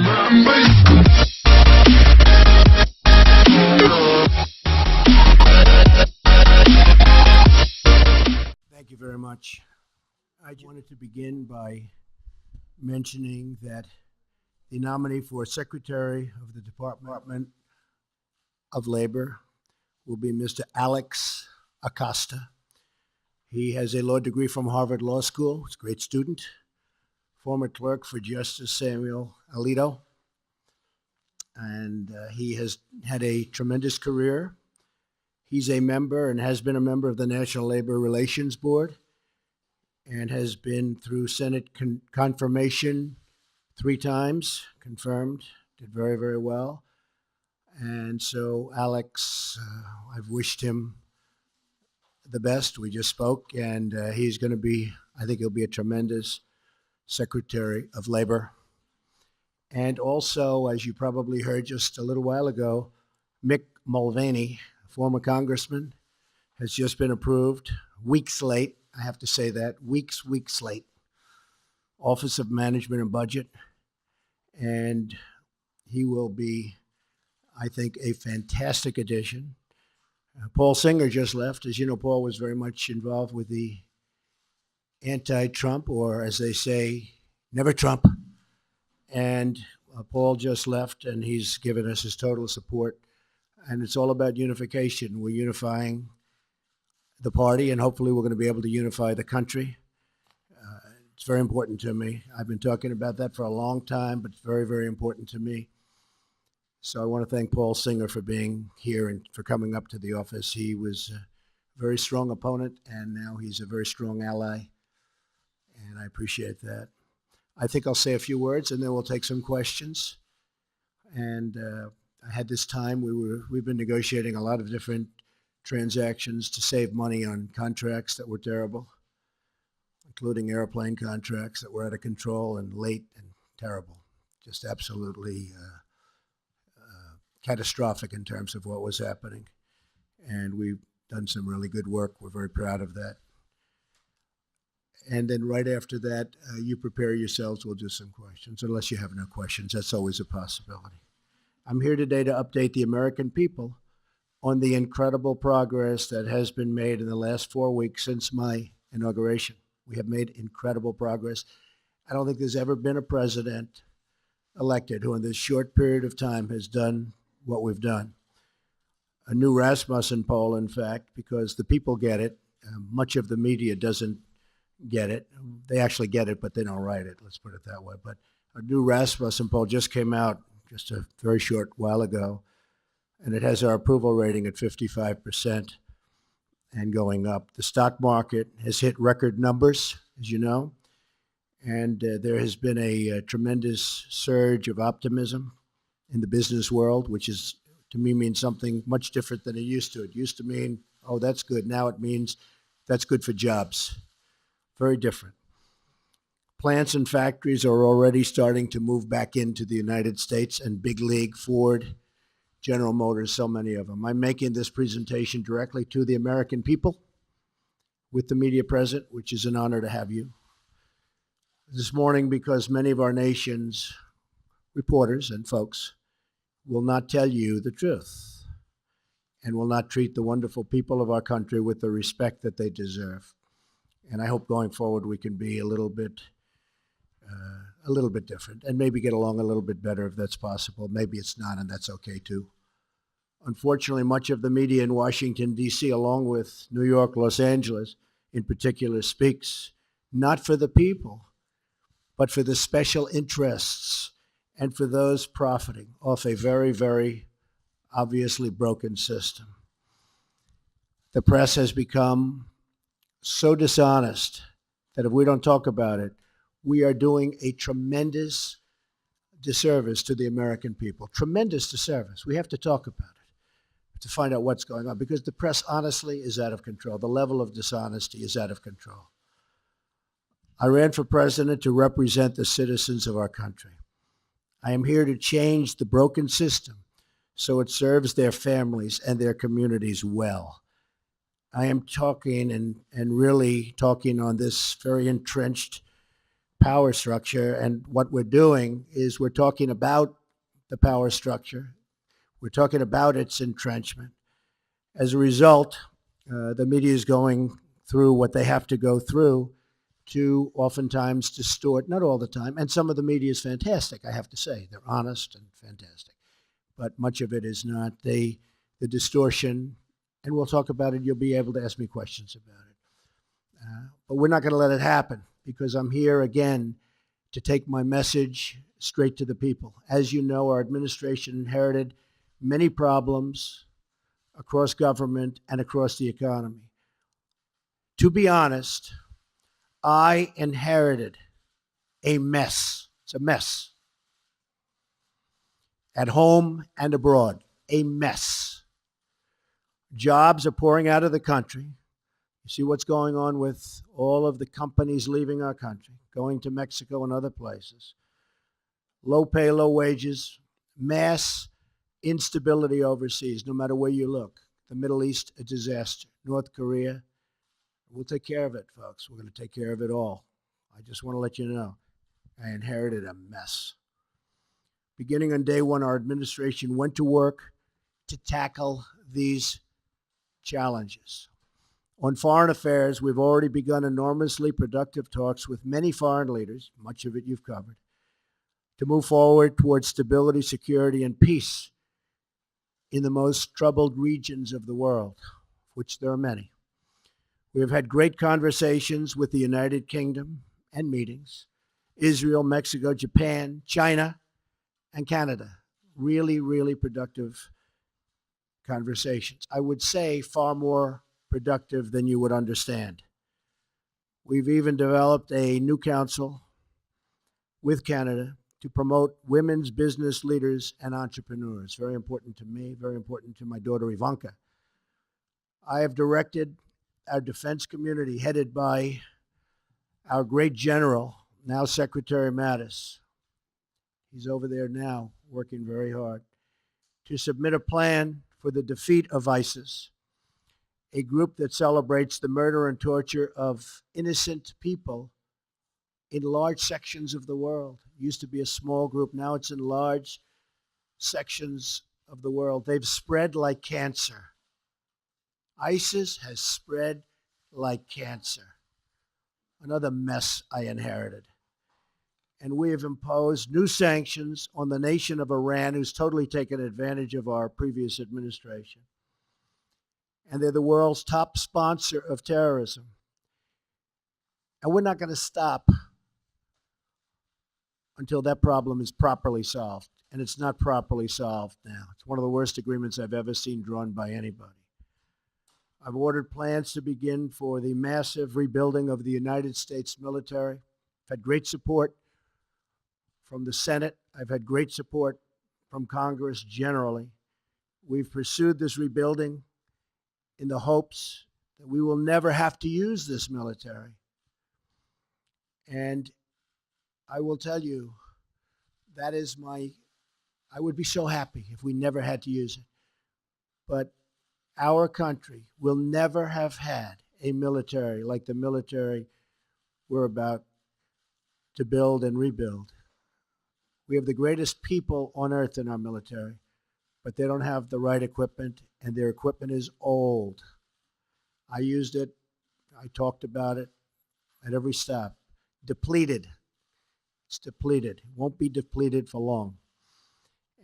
Thank you very much. I wanted to begin by mentioning that the nominee for Secretary of the Department of Labor will be Mr. Alex Acosta. He has a law degree from Harvard Law School. He's a great student, former clerk for Justice Samuel Alito, and he has had a tremendous career. He's a member and has been a member of the National Labor Relations Board and has been through Senate confirmation 3 times, confirmed, did very, very well. And so Alex, I've wished him the best. We just spoke, and he's going to be, I think he'll be a tremendous Secretary of Labor. And also, as you probably heard just a little while ago, Mick Mulvaney, former congressman, has just been approved, weeks late, I have to say that, weeks late, Office of Management and Budget. And he will be, I think, a fantastic addition. Paul Singer just left. As you know, Paul was very much involved with the anti-Trump, or as they say, never Trump. And Paul just left, and he's given us his total support. And it's all about unification. We're unifying the party, and hopefully we're going to be able to unify the country. It's very important to me. I've been talking about that for a long time, but it's very, very important to me. So I want to thank Paul Singer for being here and for coming up to the office. He was a very strong opponent, and now he's a very strong ally, and I appreciate that. I think I'll say a few words, and then we'll take some questions. And I had this time, we've been negotiating a lot of different transactions to save money on contracts that were terrible, including airplane contracts that were out of control and late and terrible, just absolutely catastrophic in terms of what was happening. And we've done some really good work. We're very proud of that. And then right after that, you prepare yourselves. We'll do some questions, unless you have no questions. That's always a possibility. I'm here today to update the American people on the incredible progress that has been made in the last 4 weeks since my inauguration. We have made incredible progress. I don't think there's ever been a president elected who in this short period of time has done what we've done. A new Rasmussen poll, in fact, because the people get it. Much of the media doesn't get it. They actually get it, but they don't write it. Let's put it that way. But a new Rasmussen poll just came out just a very short while ago, and it has our approval rating at 55% and going up. The stock market has hit record numbers, as you know, and there has been a tremendous surge of optimism in the business world, which is, to me, means something much different than it used to. It used to mean, oh, that's good. Now it means that's good for jobs. Very different. Plants and factories are already starting to move back into the United States, and big league, Ford, General Motors, so many of them. I'm making this presentation directly to the American people with the media present, which is an honor to have you. This morning, because many of our nation's reporters and folks will not tell you the truth and will not treat the wonderful people of our country with the respect that they deserve. And I hope going forward we can be a little bit different and maybe get along a little bit better if that's possible. Maybe it's not, and that's okay too. Unfortunately, much of the media in Washington, D.C., along with New York, Los Angeles in particular, speaks not for the people, but for the special interests and for those profiting off a very, very obviously broken system. The press has become so dishonest that if we don't talk about it, we are doing a tremendous disservice to the American people. Tremendous disservice. We have to talk about it to find out what's going on, because the press honestly is out of control. The level of dishonesty is out of control. I ran for president to represent the citizens of our country. I am here to change the broken system so it serves their families and their communities well. I am talking and really talking on this very entrenched power structure. And what we're doing is we're talking about the power structure. We're talking about its entrenchment. As a result, the media is going through what they have to go through to oftentimes distort, not all the time, and some of the media is fantastic, I have to say. They're honest and fantastic. But much of it is not. The distortion, and we'll talk about it, you'll be able to ask me questions about it. But we're not going to let it happen, because I'm here again to take my message straight to the people. As you know, our administration inherited many problems across government and across the economy. To be honest, I inherited a mess. It's a mess. At home and abroad, a mess. Jobs are pouring out of the country. You see what's going on with all of the companies leaving our country, going to Mexico and other places. Low pay, low wages, mass instability overseas, no matter where you look. The Middle East, a disaster. North Korea, we'll take care of it, folks. We're going to take care of it all. I just want to let you know, I inherited a mess. Beginning on day one, our administration went to work to tackle these challenges. On foreign affairs, we've already begun enormously productive talks with many foreign leaders, much of it you've covered, to move forward towards stability, security, and peace in the most troubled regions of the world, which there are many. We have had great conversations with the United Kingdom and meetings, Israel, Mexico, Japan, China, and Canada. Really, really productive conversations. I would say far more productive than you would understand. We've even developed a new council with Canada to promote women's business leaders and entrepreneurs. Very important to me, very important to my daughter Ivanka. I have directed our defense community, headed by our great general, now Secretary Mattis. He's over there now, working very hard, to submit a plan for the defeat of ISIS, a group that celebrates the murder and torture of innocent people in large sections of the world. It used to be a small group, now it's in large sections of the world. They've spread like cancer. ISIS has spread like cancer. Another mess I inherited. And we have imposed new sanctions on the nation of Iran, who's totally taken advantage of our previous administration. And they're the world's top sponsor of terrorism. And we're not going to stop until that problem is properly solved. And it's not properly solved now. It's one of the worst agreements I've ever seen drawn by anybody. I've ordered plans to begin for the massive rebuilding of the United States military. I've had great support from the Senate. I've had great support from Congress generally. We've pursued this rebuilding in the hopes that we will never have to use this military. And I will tell you, that is I would be so happy if we never had to use it. But our country will never have had a military like the military we're about to build and rebuild. We have the greatest people on earth in our military, but they don't have the right equipment, and their equipment is old. I used it. I talked about it at every stop. Depleted. It's depleted. It won't be depleted for long.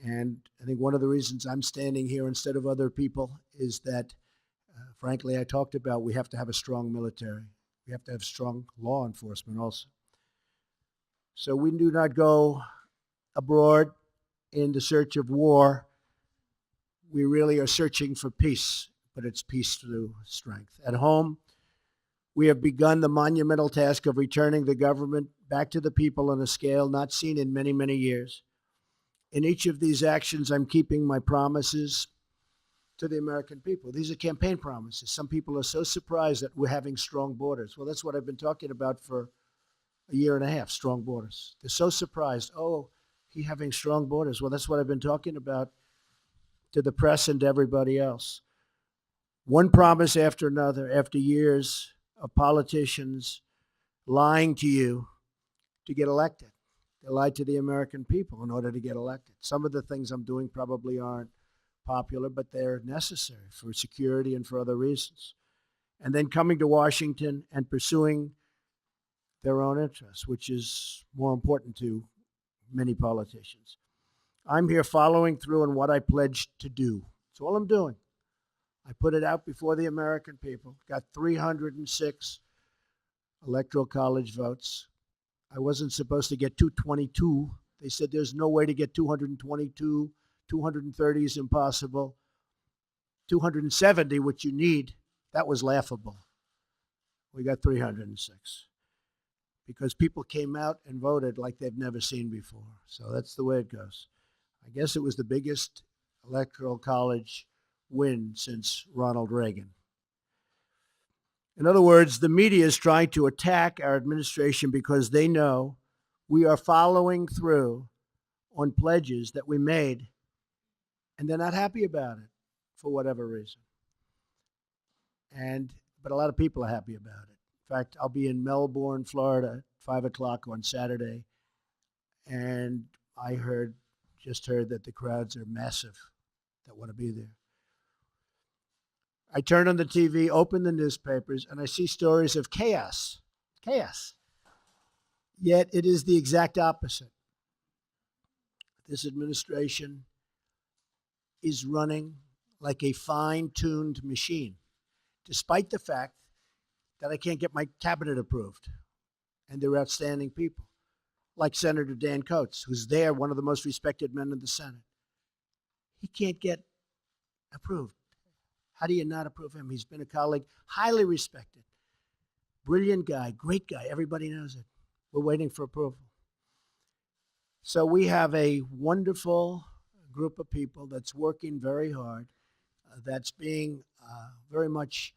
And I think one of the reasons I'm standing here instead of other people is that, frankly, I talked about we have to have a strong military. We have to have strong law enforcement also. So we do not go abroad in the search of war. We really are searching for peace, but it's peace through strength. At home, we have begun the monumental task of returning the government back to the people on a scale not seen in many, many years. In each of these actions, I'm keeping my promises to the American people. These are campaign promises. Some people are so surprised that we're having strong borders. Well, that's what I've been talking about for a year and a half, strong borders. They're so surprised. Oh, he's having strong borders. Well, that's what I've been talking about to the press and to everybody else. One promise after another, after years of politicians lying to you to get elected. They lied to the American people in order to get elected. Some of the things I'm doing probably aren't popular, but they're necessary for security and for other reasons. And then coming to Washington and pursuing their own interests, which is more important to many politicians. I'm here following through on what I pledged to do. That's all I'm doing. I put it out before the American people, got 306 electoral college votes. I wasn't supposed to get 222. They said there's no way to get 222. 230 is impossible. 270, which you need, that was laughable. We got 306 because people came out and voted like they've never seen before. So that's the way it goes. I guess it was the biggest electoral college win since Ronald Reagan. In other words, the media is trying to attack our administration because they know we are following through on pledges that we made, and they're not happy about it for whatever reason. But a lot of people are happy about it. In fact, I'll be in Melbourne, Florida, 5 o'clock on Saturday, and I just heard that the crowds are massive that want to be there. I turn on the TV, open the newspapers, and I see stories of chaos. Chaos. Yet it is the exact opposite. This administration is running like a fine-tuned machine, despite the fact that I can't get my cabinet approved. And they're outstanding people, like Senator Dan Coates, who's there, one of the most respected men in the Senate. He can't get approved. How do you not approve him? He's been a colleague, highly respected, brilliant guy, great guy. Everybody knows it. We're waiting for approval. So we have a wonderful group of people that's working very hard, that's being very much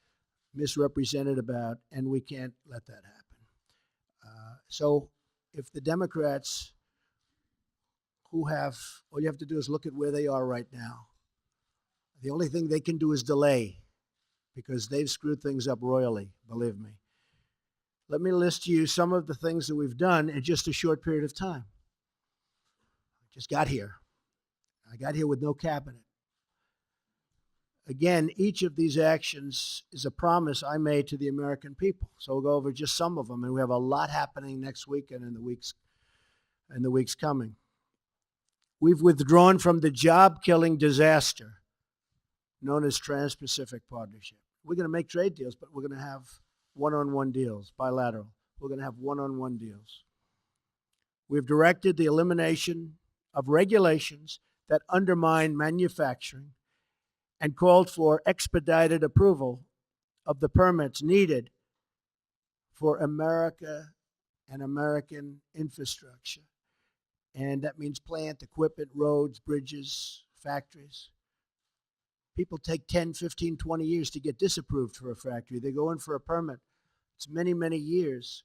misrepresented about, and we can't let that happen. So if the Democrats all you have to do is look at where they are right now. The only thing they can do is delay because they've screwed things up royally, believe me. Let me list to you some of the things that we've done in just a short period of time. I just got here. I got here with no cabinet. Again, each of these actions is a promise I made to the American people. So we'll go over just some of them, and we have a lot happening next week and in the weeks coming. We've withdrawn from the job-killing disaster known as Trans-Pacific Partnership. We're going to make trade deals, but we're going to have one-on-one deals, bilateral. We're going to have one-on-one deals. We've directed the elimination of regulations that undermine manufacturing and called for expedited approval of the permits needed for America and American infrastructure. And that means plant, equipment, roads, bridges, factories. People take 10, 15, 20 years to get disapproved for a factory. They go in for a permit. It's many, many years.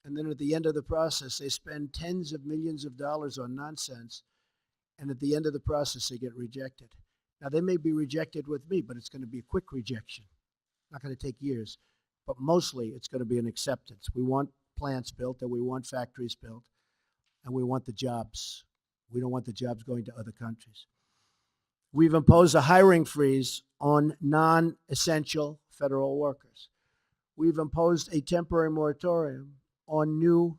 And then at the end of the process, they spend tens of millions of dollars on nonsense. And at the end of the process, they get rejected. Now, they may be rejected with me, but it's going to be a quick rejection. Not going to take years. But mostly, it's going to be an acceptance. We want plants built, and we want factories built, and we want the jobs. We don't want the jobs going to other countries. We've imposed a hiring freeze on non-essential federal workers. We've imposed a temporary moratorium on new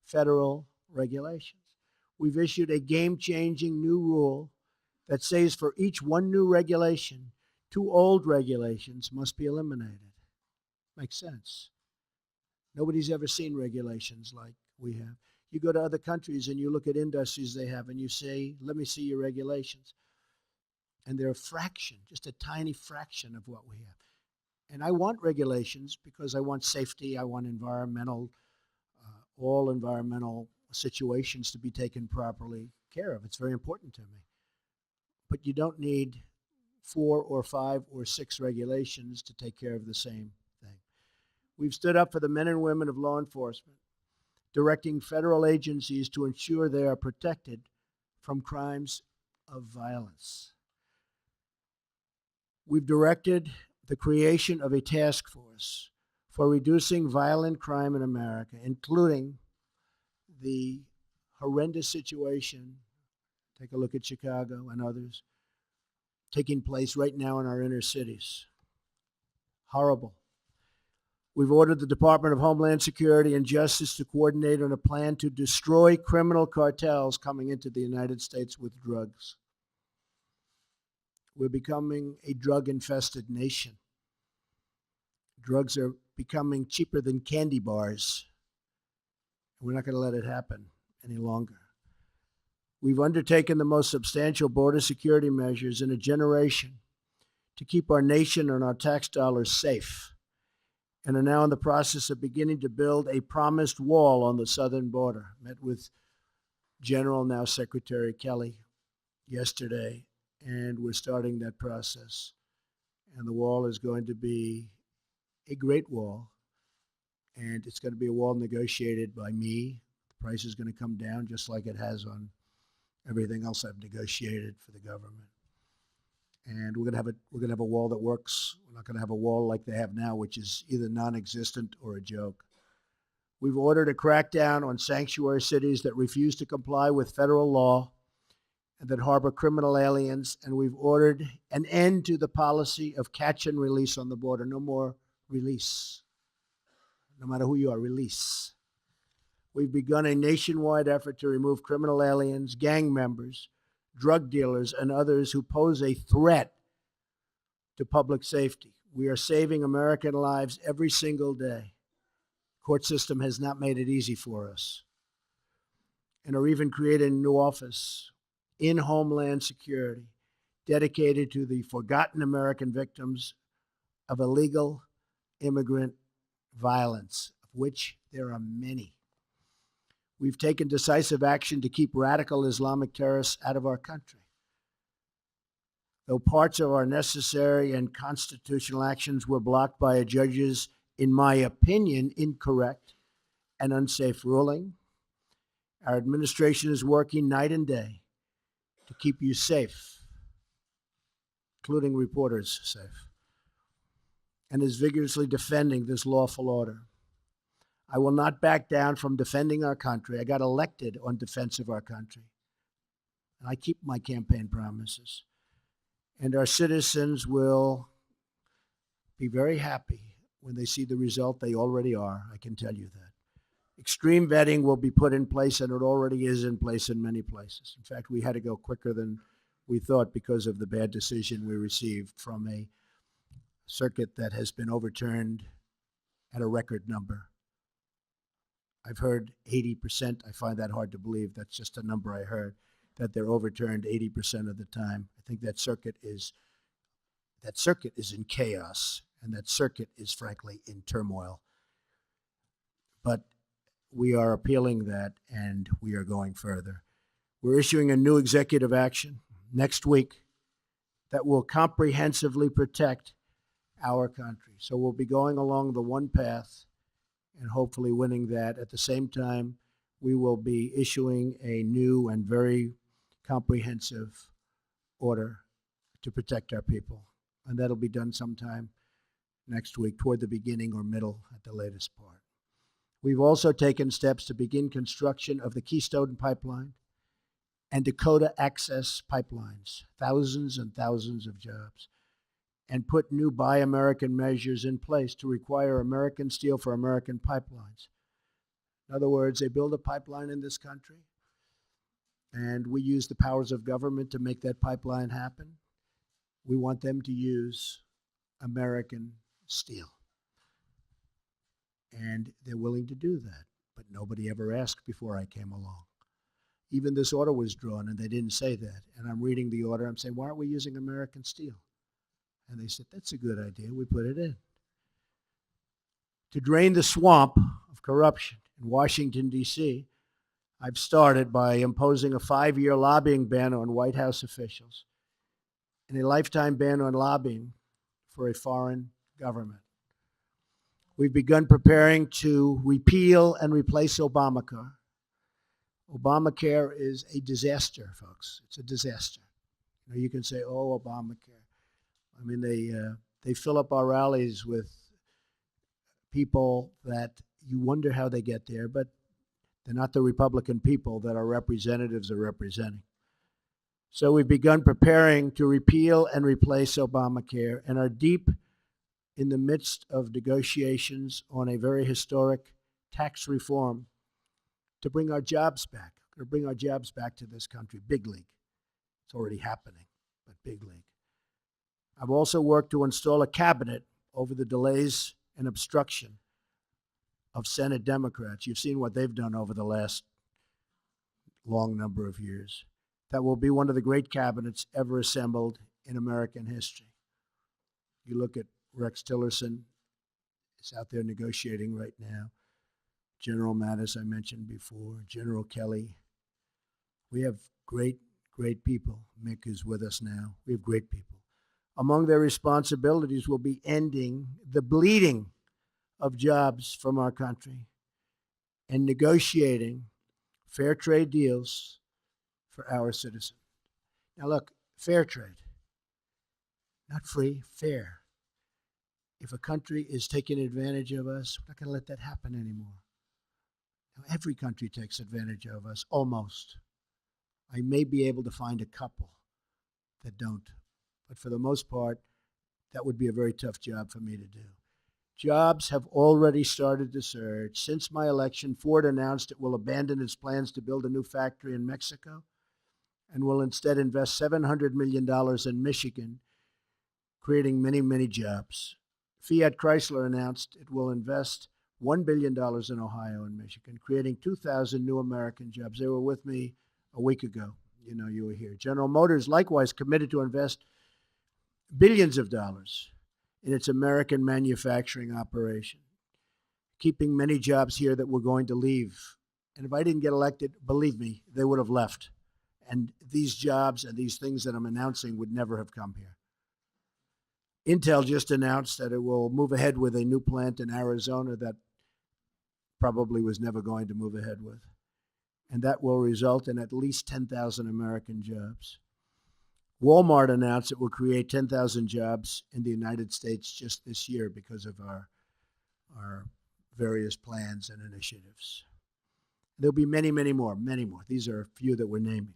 federal regulations. We've issued a game-changing new rule that says for each one new regulation, 2 old regulations must be eliminated. Makes sense. Nobody's ever seen regulations like we have. You go to other countries and you look at industries they have and you say, let me see your regulations. And they're a fraction, just a tiny fraction of what we have. And I want regulations because I want safety, I want all environmental situations to be taken properly care of. It's very important to me. But you don't need 4 or 5 or 6 regulations to take care of the same thing. We've stood up for the men and women of law enforcement, directing federal agencies to ensure they are protected from crimes of violence. We've directed the creation of a task force for reducing violent crime in America, including the horrendous situation, take a look at Chicago and others, taking place right now in our inner cities. Horrible. We've ordered the Department of Homeland Security and Justice to coordinate on a plan to destroy criminal cartels coming into the United States with drugs. We're becoming a drug-infested nation. Drugs are becoming cheaper than candy bars. We're not going to let it happen any longer. We've undertaken the most substantial border security measures in a generation to keep our nation and our tax dollars safe, and are now in the process of beginning to build a promised wall on the southern border. Met with General, now Secretary Kelly, yesterday, and we're starting that process. And the wall is going to be a great wall, and it's going to be a wall negotiated by me. The price is going to come down just like it has on everything else I've negotiated for the government. And we're going to have a wall that works. We're not going to have a wall like they have now, which is either non-existent or a joke. We've ordered a crackdown on sanctuary cities that refuse to comply with federal law and that harbor criminal aliens, and we've ordered an end to the policy of catch and release on the border. No more release. No matter who you are, release. We've begun a nationwide effort to remove criminal aliens, gang members, drug dealers, and others who pose a threat to public safety. We are saving American lives every single day. The court system has not made it easy for us. And are even creating a new office in Homeland Security dedicated to the forgotten American victims of illegal immigrant violence, of which there are many. We've taken decisive action to keep radical Islamic terrorists out of our country. Though parts of our necessary and constitutional actions were blocked by a judge's, in my opinion, incorrect and unsafe ruling, our administration is working night and day to keep you safe, including reporters safe, and is vigorously defending this lawful order. I will not back down from defending our country. I got elected on defense of our country. And I keep my campaign promises. And our citizens will be very happy when they see the result. They already are, I can tell you that. Extreme vetting will be put in place, and it already is in place in many places. In fact, we had to go quicker than we thought because of the bad decision we received from a circuit that has been overturned at a record number. I've heard 80%. I find that hard to believe. That's just a number I heard, that they're overturned 80% of the time. I think that circuit is in chaos, and that circuit is frankly in turmoil. But we are appealing that, and we are going further. We're issuing a new executive action next week that will comprehensively protect our country. So we'll be going along the one path and hopefully winning that. At the same time, we will be issuing a new and very comprehensive order to protect our people. And that'll be done sometime next week, toward the beginning or middle at the latest part. We've also taken steps to begin construction of the Keystone Pipeline and Dakota Access Pipelines, thousands and thousands of jobs, and put new Buy American measures in place to require American steel for American pipelines. In other words, they build a pipeline in this country, and we use the powers of government to make that pipeline happen. We want them to use American steel. And they're willing to do that, but nobody ever asked before I came along. Even this order was drawn, and they didn't say that. And I'm reading the order, I'm saying, why aren't we using American steel? And they said, that's a good idea. We put it in. To drain the swamp of corruption in Washington, D.C., I've started by imposing a 5-year lobbying ban on White House officials and a lifetime ban on lobbying for a foreign government. We've begun preparing to repeal and replace Obamacare. Obamacare is a disaster, folks. It's a disaster. You can say, oh, Obamacare. I mean, they fill up our rallies with people that you wonder how they get there, but They're not the Republican people that our representatives are representing. So we've begun preparing to repeal and replace Obamacare and are deep in the midst of negotiations on a very historic tax reform to bring our jobs back, to bring our jobs back to this country. Big league. It's already happening, but big league. I've also worked to install a cabinet over the delays and obstruction of Senate Democrats. You've seen what they've done over the last long number of years. That will be one of the great cabinets ever assembled in American history. You look at Rex Tillerson, is out there negotiating right now. General Mattis, I mentioned before, General Kelly. We have great people. Mick is with us now. We have great people. Among their responsibilities will be ending the bleeding of jobs from our country and negotiating fair trade deals for our citizens. Now look, fair trade, not free, fair. If a country is taking advantage of us, we're not going to let that happen anymore. Now, every country takes advantage of us, almost. I may be able to find a couple that don't, but for the most part, that would be a very tough job for me to do. Jobs have already started to surge. Since my election, Ford announced it will abandon its plans to build a new factory in Mexico and will instead invest $700 million in Michigan, creating many, many jobs. Fiat Chrysler announced it will invest $1 billion in Ohio and Michigan, creating 2,000 new American jobs. They were with me a week ago. You know, you were here. General Motors likewise committed to invest billions of dollars in its American manufacturing operation, keeping many jobs here that were going to leave. And if I didn't get elected, believe me, they would have left. And these jobs and these things that I'm announcing would never have come here. Intel just announced that it will move ahead with a new plant in Arizona that probably was never going to move ahead with. And that will result in at least 10,000 American jobs. Walmart announced it will create 10,000 jobs in the United States just this year because of our various plans and initiatives. There'll be many, many more, many more. These are a few that we're naming.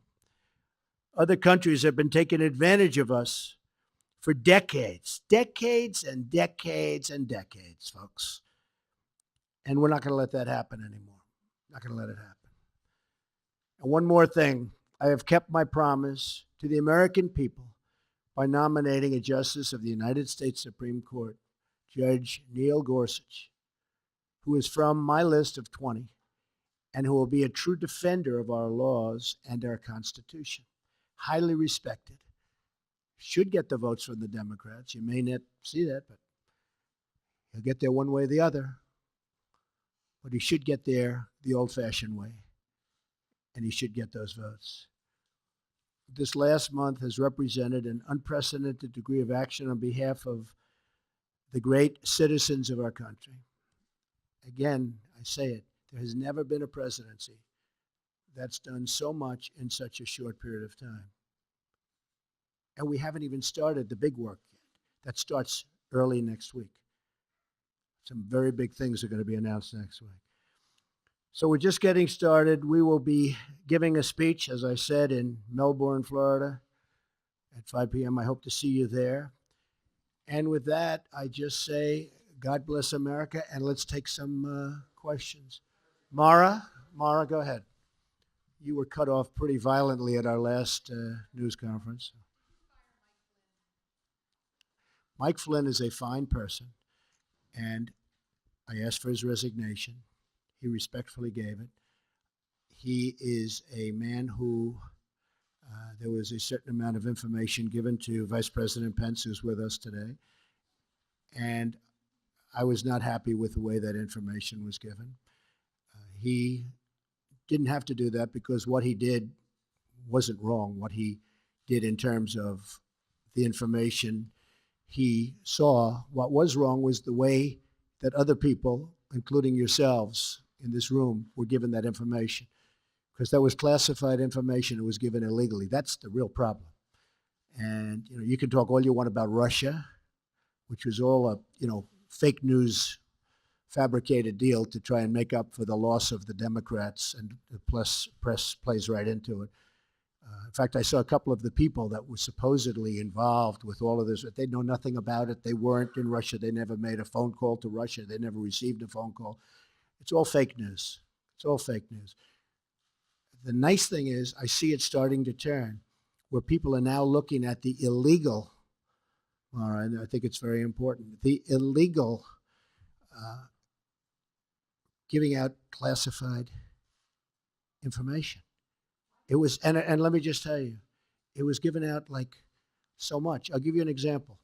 Other countries have been taking advantage of us for decades, decades and decades and decades, folks. And we're not going to let that happen anymore. Not going to let it happen. And one more thing, I have kept my promise to the American people by nominating a justice of the United States Supreme Court, Judge Neil Gorsuch, who is from my list of 20 and who will be a true defender of our laws and our Constitution. Highly respected. Should get the votes from the Democrats. You may not see that, but he'll get there one way or the other. But he should get there the old-fashioned way, and he should get those votes. This last month has represented an unprecedented degree of action on behalf of the great citizens of our country. Again, I say it, there has never been a presidency that's done so much in such a short period of time. And we haven't even started the big work yet. That starts early next week. Some very big things are going to be announced next week. So we're just getting started. We will be giving a speech, as I said, in Melbourne, Florida at 5 p.m. I hope to see you there. And with that, I just say, God bless America, and let's take some questions. Mara, go ahead. You were cut off pretty violently at our last news conference. Mike Flynn is a fine person, and I asked for his resignation. He respectfully gave it. He is a man who, there was a certain amount of information given to Vice President Pence, who's with us today, and I was not happy with the way that information was given. He didn't have to do that because what he did wasn't wrong. What he did in terms of the information he saw, what was wrong was the way that other people, including yourselves in this room, were given that information. Because that was classified information. It was given illegally. That's the real problem. And you can talk all you want about Russia, which was all a fake news fabricated deal to try and make up for the loss of the Democrats, and the press plays right into it. In fact, I saw a couple of the people that were supposedly involved with all of this. They know nothing about it. They weren't in Russia. They never made a phone call to Russia. They never received a phone call. It's all fake news. It's all fake news. The nice thing is I see it starting to turn, where people are now looking at the illegal, all right, I think it's very important, the illegal giving out classified information. It was, and let me just tell you, it was given out like so much. I'll give you an example.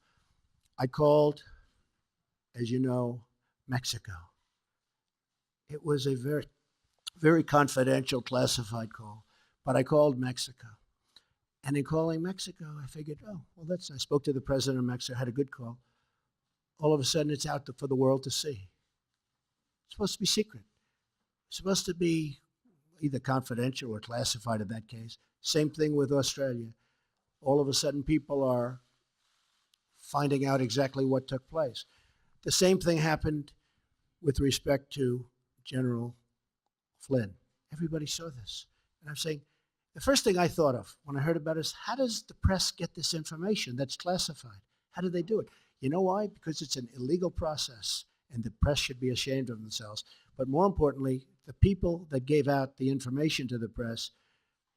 I called, as you know, Mexico. It was a very, very confidential, classified call, but I called Mexico. And in calling Mexico, I figured, oh, well, I spoke to the president of Mexico, had a good call. All of a sudden, it's out for the world to see. It's supposed to be secret. It's supposed to be either confidential or classified in that case. Same thing with Australia. All of a sudden, people are finding out exactly what took place. The same thing happened with respect to General Flynn. Everybody saw this. And I'm saying, the first thing I thought of when I heard about it is, how does the press get this information that's classified? How do they do it? You know why? Because it's an illegal process, and the press should be ashamed of themselves. But more importantly, the people that gave out the information to the press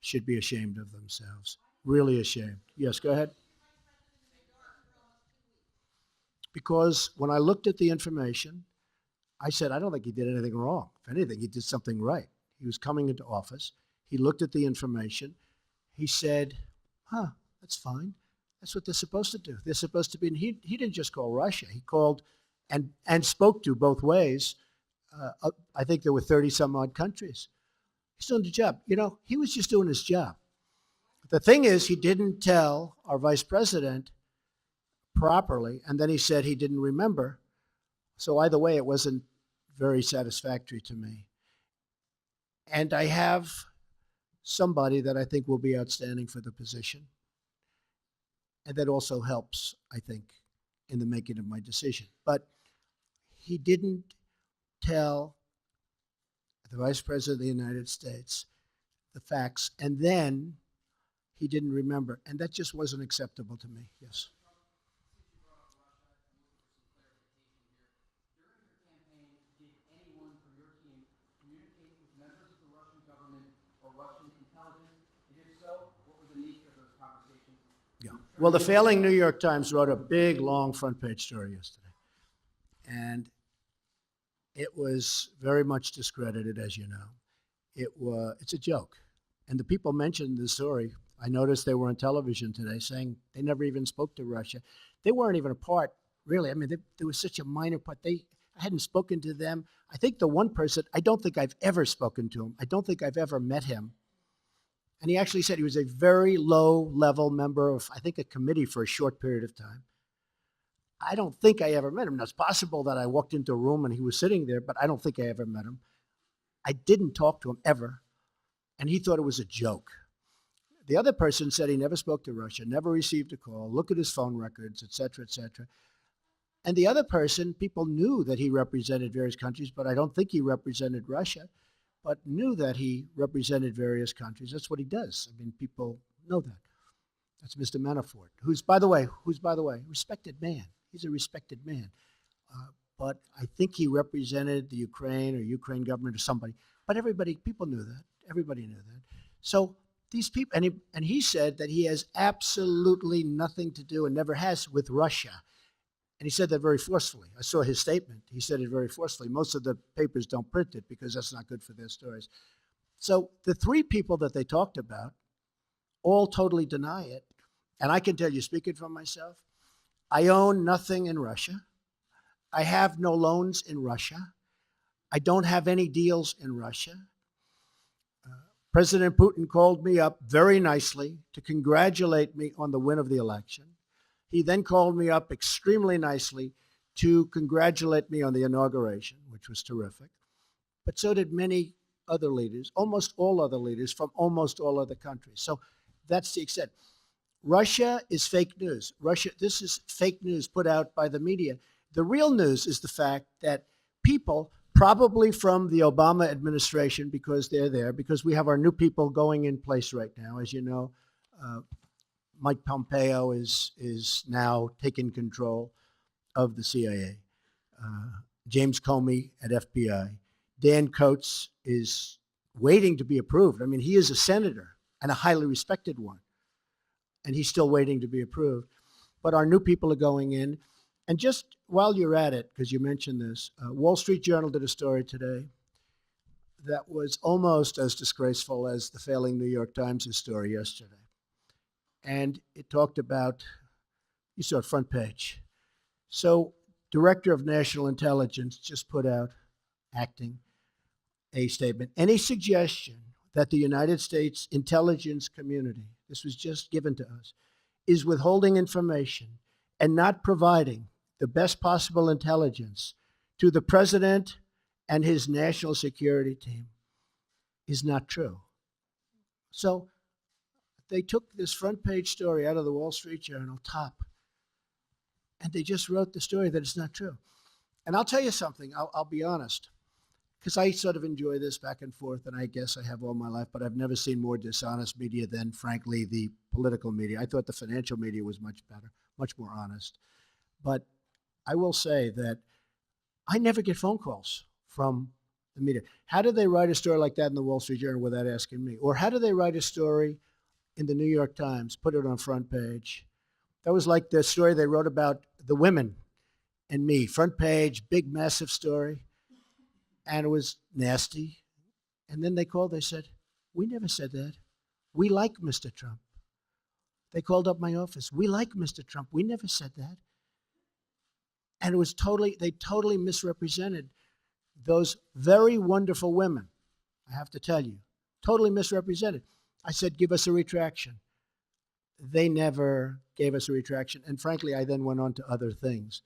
should be ashamed of themselves. Really ashamed. Yes, go ahead. Because when I looked at the information, I said, I don't think he did anything wrong. If anything, he did something right. He was coming into office. He looked at the information. He said, that's fine. That's what they're supposed to do. They're supposed to be, and he didn't just call Russia. He called and spoke to both ways. I think there were 30 some odd countries. He's doing the job. You know, he was just doing his job. The thing is, he didn't tell our vice president properly, and then he said he didn't remember. So either way, it wasn't very satisfactory to me. And I have somebody that I think will be outstanding for the position. And that also helps, I think, in the making of my decision. But he didn't tell the Vice President of the United States the facts, and then he didn't remember. And that just wasn't acceptable to me. Yes. Yeah. Well, the failing New York Times wrote a big, long front page story yesterday. And it was very much discredited, as you know. It's a joke. And the people mentioned the story. I noticed they were on television today saying they never even spoke to Russia. They weren't even a part, really. I mean, they were such a minor part. I hadn't spoken to them. I think the one person, I don't think I've ever spoken to him. I don't think I've ever met him. And he actually said he was a very low-level member of, I think, a committee for a short period of time. I don't think I ever met him. Now, it's possible that I walked into a room and he was sitting there, but I don't think I ever met him. I didn't talk to him ever, and he thought it was a joke. The other person said he never spoke to Russia, never received a call, look at his phone records, et cetera, et cetera. And the other person, people knew that he represented various countries, but I don't think he represented Russia, but knew that he represented various countries. That's what he does. I mean, people know that. That's Mr. Manafort, who's, by the way, respected man. He's a respected man. But I think he represented the Ukraine government or somebody. But people knew that. Everybody knew that. So these people, and he said that he has absolutely nothing to do and never has with Russia. And he said that very forcefully. I saw his statement. He said it very forcefully. Most of the papers don't print it because that's not good for their stories. So the three people that they talked about all totally deny it. And I can tell you, speaking for myself, I own nothing in Russia. I have no loans in Russia. I don't have any deals in Russia. President Putin called me up very nicely to congratulate me on the win of the election. He then called me up extremely nicely to congratulate me on the inauguration, which was terrific. But so did many other leaders, almost all other leaders from almost all other countries. So that's the extent. Russia is fake news. This is fake news put out by the media. The real news is the fact that people, probably from the Obama administration, because they're there, because we have our new people going in place right now. As you know, Mike Pompeo is now taking control of the CIA. James Comey at FBI. Dan Coates is waiting to be approved. I mean, he is a senator and a highly respected one, and he's still waiting to be approved. But our new people are going in. And just while you're at it, because you mentioned this, Wall Street Journal did a story today that was almost as disgraceful as the failing New York Times' story yesterday. And it talked about, you saw it front page. So, Director of National Intelligence just put out, acting, a statement. Any suggestion that the United States intelligence community, this was just given to us, is withholding information and not providing the best possible intelligence to the president and his national security team is not true. So they took this front page story out of the Wall Street Journal, top, and they just wrote the story that it's not true. And I'll tell you something, I'll be honest, because I sort of enjoy this back and forth, and I guess I have all my life, but I've never seen more dishonest media than, frankly, the political media. I thought the financial media was much better, much more honest. But I will say that I never get phone calls from the media. How do they write a story like that in the Wall Street Journal without asking me? Or how do they write a story in the New York Times, put it on front page? That was like the story they wrote about the women and me. Front page, big, massive story. And it was nasty. And then they called, they said, we never said that. We like Mr. Trump. They called up my office. We like Mr. Trump. We never said that. And it was they totally misrepresented those very wonderful women, I have to tell you, totally misrepresented. I said, give us a retraction. They never gave us a retraction. And frankly, I then went on to other things.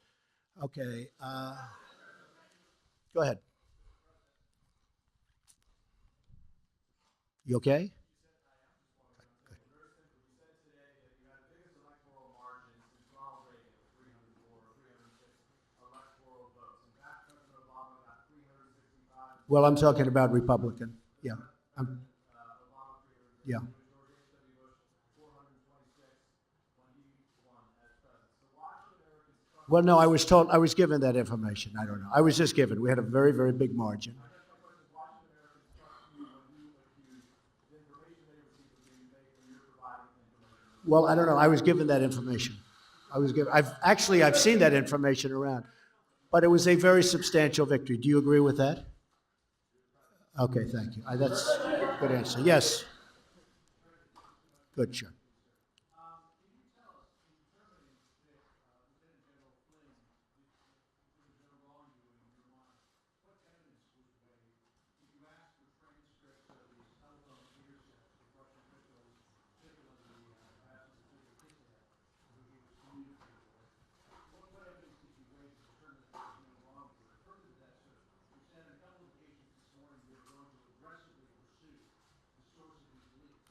Okay, go ahead. You okay? Well, I'm talking about Republican. Yeah. Yeah. Well, no, I was given that information. I don't know. I was just given. We had a very, very big margin. Well, I don't know. I was given that information. I've seen that information around, but it was a very substantial victory. Do you agree with that? Okay, thank you. That's a good answer. Yes. Good, sure.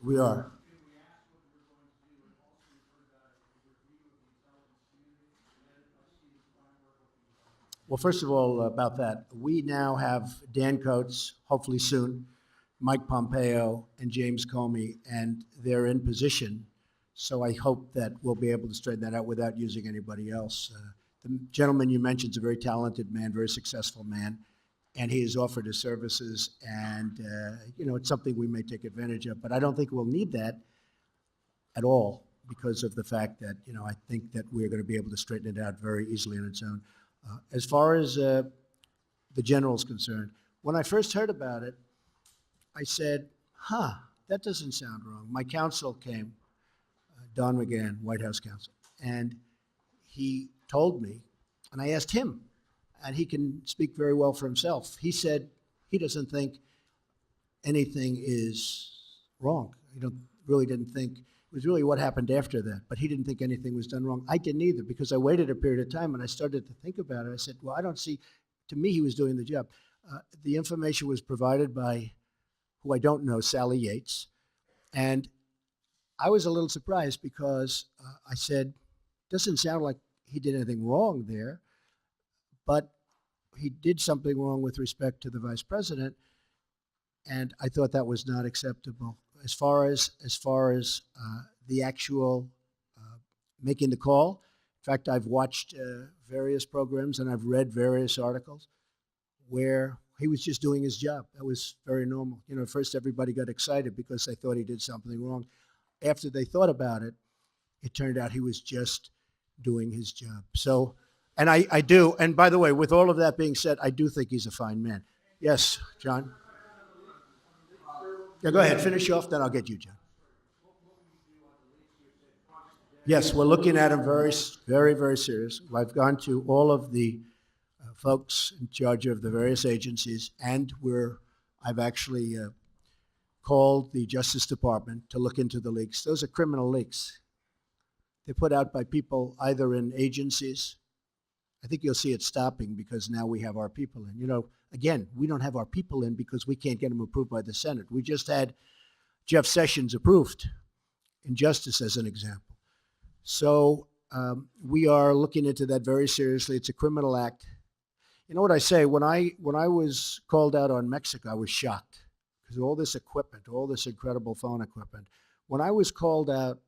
We are. Well, first of all, about that, we now have Dan Coates, hopefully soon, Mike Pompeo, and James Comey, and they're in position. So I hope that we'll be able to straighten that out without using anybody else. The gentleman you mentioned is a very talented man, very successful man, and he has offered his services, and it's something we may take advantage of. But I don't think we'll need that at all because of the fact that I think that we're going to be able to straighten it out very easily on its own. As far as the general's concerned, when I first heard about it, I said, that doesn't sound wrong. My counsel came, Don McGahn, White House counsel, and he told me, and I asked him, and he can speak very well for himself. He said he doesn't think anything is wrong. He really didn't think, it was really what happened after that, but he didn't think anything was done wrong. I didn't either, because I waited a period of time and I started to think about it. I said, well, I don't see, to me, he was doing the job. The information was provided by, who I don't know, Sally Yates, and I was a little surprised because I said, doesn't sound like he did anything wrong there, but he did something wrong with respect to the vice president, and I thought that was not acceptable. As far as the actual making the call, in fact, I've watched various programs and I've read various articles where he was just doing his job. That was very normal. You know, at first everybody got excited because they thought he did something wrong. After they thought about it, it turned out he was just doing his job. So, and I do, and by the way, with all of that being said, I do think he's a fine man. Yes, John? Yeah, go ahead, finish off, then I'll get you, John. Yes, we're looking at him very, very, very serious. I've gone to all of the folks in charge of the various agencies, and I've actually called the Justice Department to look into the leaks. Those are criminal leaks. They're put out by people either in agencies. I think you'll see it stopping because now we have our people in. You know, again, we don't have our people in because we can't get them approved by the Senate. We just had Jeff Sessions approved in Justice as an example. So we are looking into that very seriously. It's a criminal act. You know what I say? When I was called out on Mexico, I was shocked because all this equipment, all this incredible phone equipment. When I was called out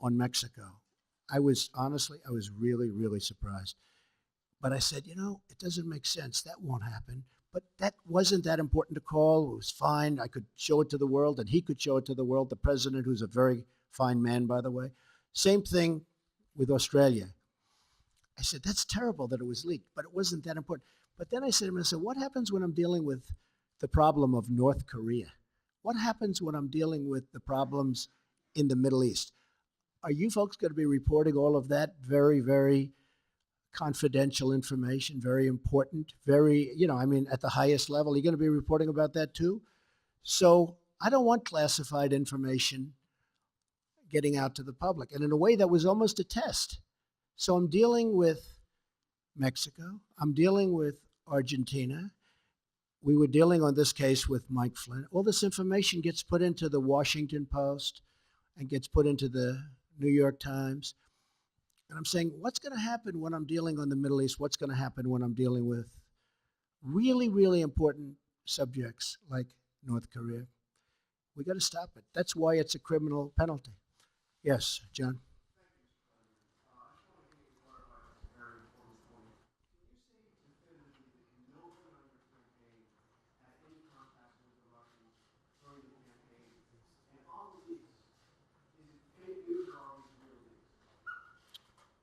on Mexico, I was really, really surprised. But I said, you know, it doesn't make sense. That won't happen. But that wasn't that important to call. It was fine. I could show it to the world, and he could show it to the world. The president, who's a very fine man, by the way. Same thing with Australia. I said, that's terrible that it was leaked, but it wasn't that important. But then I said to him, what happens when I'm dealing with the problem of North Korea? What happens when I'm dealing with the problems in the Middle East? Are you folks going to be reporting all of that very, very confidential information, very important, very, you know, I mean, at the highest level? Are you going to be reporting about that too? So I don't want classified information getting out to the public. And in a way, that was almost a test. So I'm dealing with Mexico. I'm dealing with Argentina. We were dealing on this case with Mike Flynn. All this information gets put into the Washington Post and gets put into the New York Times. And I'm saying, what's going to happen when I'm dealing on the Middle East? What's going to happen when I'm dealing with really, really important subjects like North Korea? We got to stop it. That's why it's a criminal penalty. Yes, John.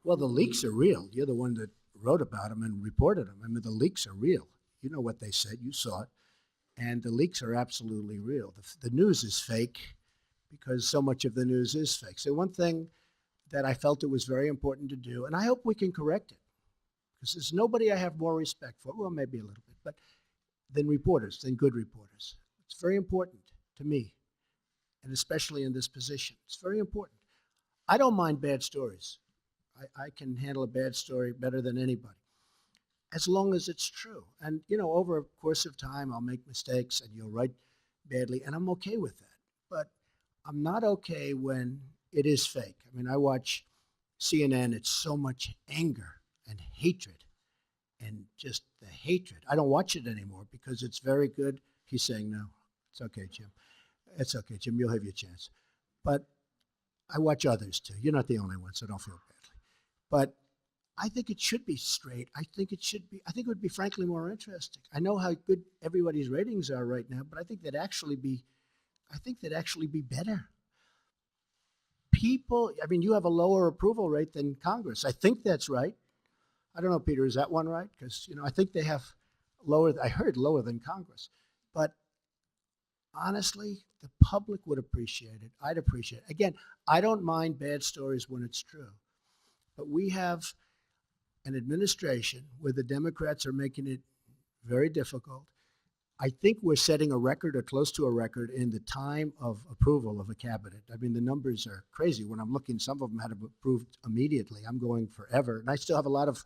Well, the leaks are real. You're the one that wrote about them and reported them. I mean, the leaks are real. You know what they said. You saw it. And the leaks are absolutely real. The news is fake because so much of the news is fake. So one thing that I felt it was very important to do, and I hope we can correct it, because there's nobody I have more respect for, well, maybe a little bit, but than reporters, than good reporters. It's very important to me, and especially in this position. It's very important. I don't mind bad stories. I can handle a bad story better than anybody, as long as it's true. And, you know, over a course of time, I'll make mistakes and you'll write badly, and I'm okay with that. But I'm not okay when it is fake. I mean, I watch CNN, it's so much anger and hatred and just the hatred. I don't watch it anymore because it's very good. He's saying, no, it's okay, Jim. It's okay, Jim, you'll have your chance. But I watch others too. You're not the only one, so don't feel badly. But I think it should be straight. I think it would be frankly more interesting. I know how good everybody's ratings are right now, but I think that'd actually be better. People, I mean, you have a lower approval rate than Congress. I think that's right. I don't know, Peter, is that one right? Because, you know, I think they have I heard lower than Congress. But honestly, the public would appreciate it. I'd appreciate it. Again, I don't mind bad stories when it's true. But we have an administration where the Democrats are making it very difficult. I think we're setting a record or close to a record in the time of approval of a cabinet. I mean, the numbers are crazy. When I'm looking, some of them had approved immediately. I'm going forever. And I still have a lot of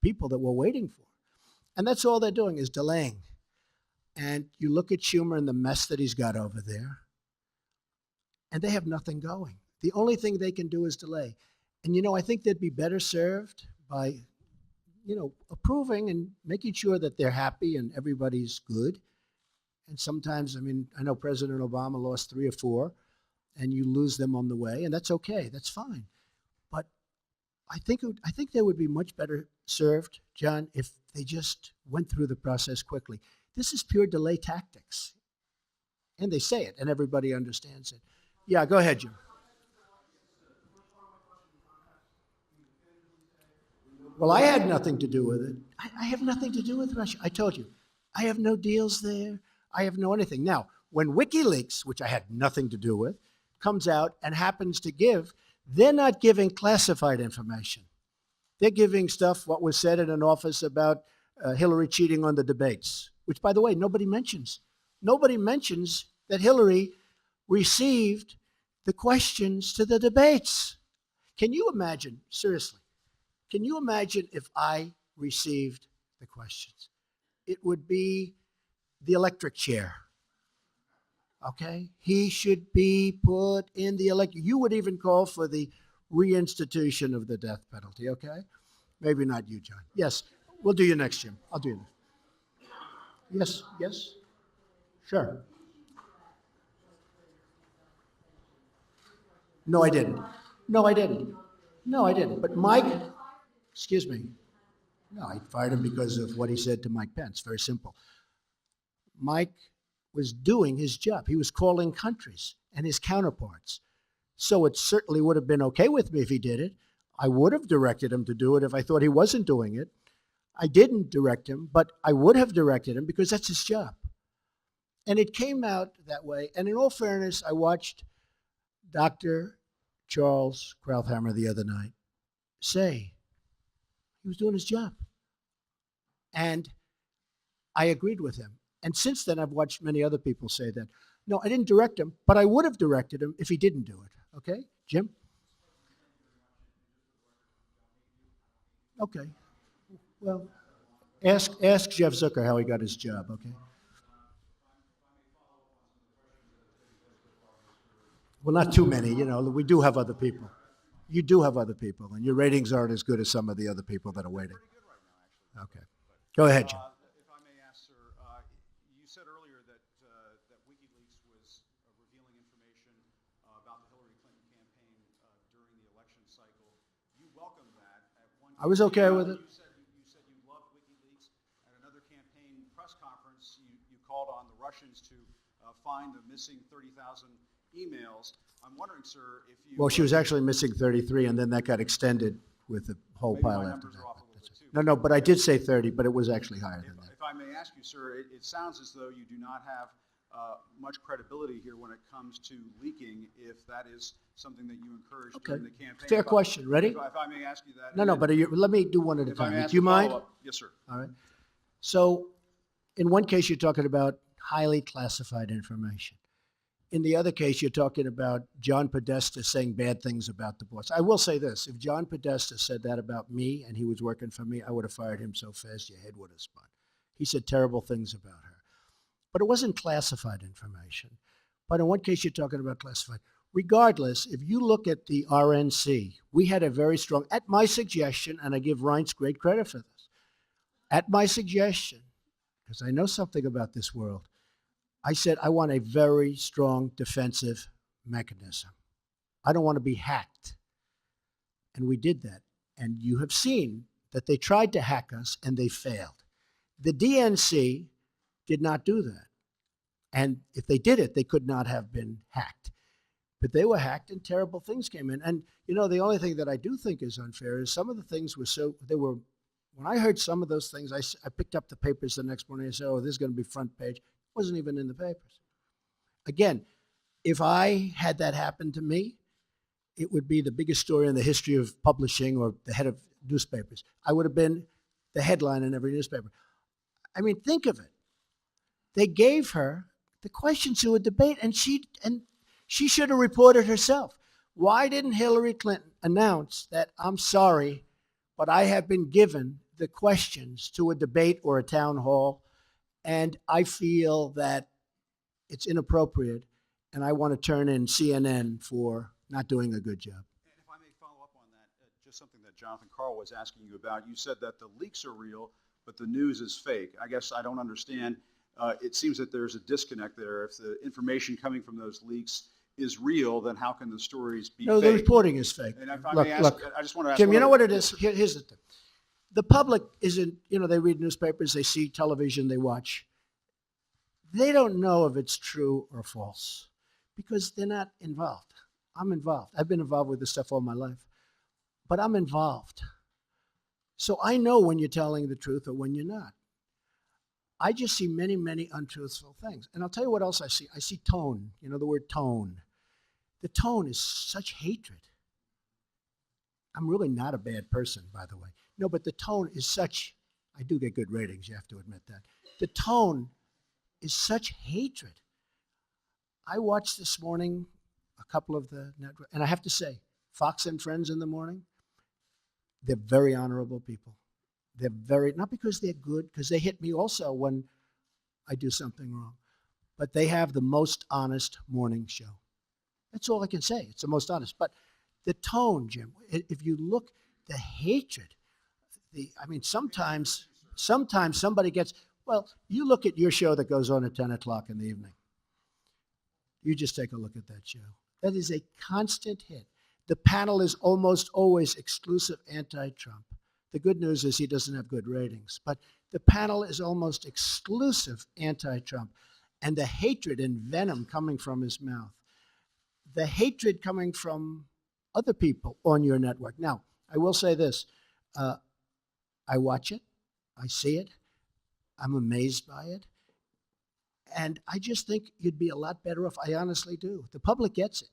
people that we're waiting for. And that's all they're doing is delaying. And you look at Schumer and the mess that he's got over there, and they have nothing going. The only thing they can do is delay. And, you know, I think they'd be better served by approving and making sure that they're happy and everybody's good. And sometimes, I know President Obama lost 3 or 4, and you lose them on the way, and that's okay. That's fine. But I think they would be much better served, John, if they just went through the process quickly. This is pure delay tactics. And they say it, and everybody understands it. Yeah, go ahead, Jim. Well, I had nothing to do with it. I have nothing to do with Russia. I told you, I have no deals there. I have no anything. Now, when WikiLeaks, which I had nothing to do with, comes out and happens to give, they're not giving classified information. They're giving stuff, what was said in an office about Hillary cheating on the debates, which, by the way, nobody mentions. Nobody mentions that Hillary received the questions to the debates. Can you imagine, seriously, can you imagine if I received the questions? It would be the electric chair. Okay? He should be put in the electric. You would even call for the reinstitution of the death penalty, okay? Maybe not you, John. Yes, we'll do you next, Jim. I'll do you next. Yes, sure. No, I didn't. But Mike, excuse me. No, I fired him because of what he said to Mike Pence. Very simple. Mike was doing his job. He was calling countries and his counterparts. So it certainly would have been okay with me if he did it. I would have directed him to do it if I thought he wasn't doing it. I didn't direct him, but I would have directed him because that's his job. And it came out that way. And in all fairness, I watched Dr. Charles Krauthammer the other night say he was doing his job. And I agreed with him. And since then, I've watched many other people say that. No, I didn't direct him, but I would have directed him if he didn't do it. Okay? Jim? Okay. Well, ask Jeff Zucker how he got his job, okay? Well, not too many. We do have other people. You do have other people, and your ratings aren't as good as some of the other people that are waiting. Okay. Go ahead, Jim. If I may ask, sir, you said earlier that WikiLeaks was revealing information about the Hillary Clinton campaign during the election cycle. You welcomed that. I was okay with it. You said you loved WikiLeaks. At another campaign press conference, you called on the Russians to find the missing 30,000 emails. I'm wondering, sir, if you... Well, she was actually missing 33, and then that got extended with a whole pile after that. No, but I did say 30, but it was actually higher than that. If I may ask you, sir, it sounds as though you do not have much credibility here when it comes to leaking, if that is something that you encouraged during the campaign. Fair question. Ready? If I may ask you that. No, but let me do one at a time. Do you mind? Yes, sir. All right. So in one case, you're talking about highly classified information. In the other case, you're talking about John Podesta saying bad things about the boss. I will say this. If John Podesta said that about me and he was working for me, I would have fired him so fast your head would have spun. He said terrible things about her. But it wasn't classified information. But in one case, you're talking about classified. Regardless, if you look at the RNC, we had a very strong, at my suggestion, and I give Reince great credit for this, at my suggestion, because I know something about this world, I said, I want a very strong defensive mechanism. I don't want to be hacked. And we did that. And you have seen that they tried to hack us and they failed. The DNC did not do that. And if they did it, they could not have been hacked. But they were hacked and terrible things came in. And, the only thing that I do think is unfair is some of the things were when I heard some of those things, I picked up the papers the next morning and said, oh, this is going to be front page. Wasn't even in the papers. Again, if I had that happen to me, it would be the biggest story in the history of publishing or the head of newspapers. I would have been the headline in every newspaper. I mean, think of it. They gave her the questions to a debate, and she should have reported herself. Why didn't Hillary Clinton announce that, I'm sorry, but I have been given the questions to a debate or a town hall, and I feel that it's inappropriate, and I want to turn in CNN for not doing a good job. And if I may follow up on that, just something that Jonathan Carl was asking you about. You said that the leaks are real, but the news is fake. I guess I don't understand. It seems that there's a disconnect there. If the information coming from those leaks is real, then how can the stories be No, fake? the reporting is fake. And if I Look, may ask, look, I just want to ask Jim, you know one what it is? Here's the thing. The public isn't, they read newspapers, they see television, they watch. They don't know if it's true or false because they're not involved. I'm involved. I've been involved with this stuff all my life, but I'm involved. So I know when you're telling the truth or when you're not. I just see many, many untruthful things. And I'll tell you what else I see. I see tone, the word tone. The tone is such hatred. I'm really not a bad person, by the way. No, but the tone is such, I do get good ratings, you have to admit that. The tone is such hatred. I watched this morning a couple of the network, and I have to say, Fox and Friends in the morning, they're very honorable people. They're very, not because they're good, because they hit me also when I do something wrong, but they have the most honest morning show. That's all I can say. It's the most honest. But the tone, Jim, if you look, the hatred, sometimes somebody gets, well, you look at your show that goes on at 10 o'clock in the evening. You just take a look at that show. That is a constant hit. The panel is almost always exclusive anti-Trump. The good news is he doesn't have good ratings, but the panel is almost exclusive anti-Trump. And the hatred and venom coming from his mouth, the hatred coming from other people on your network. Now, I will say this. I watch it. I see it. I'm amazed by it. And I just think you'd be a lot better off. I honestly do. The public gets it,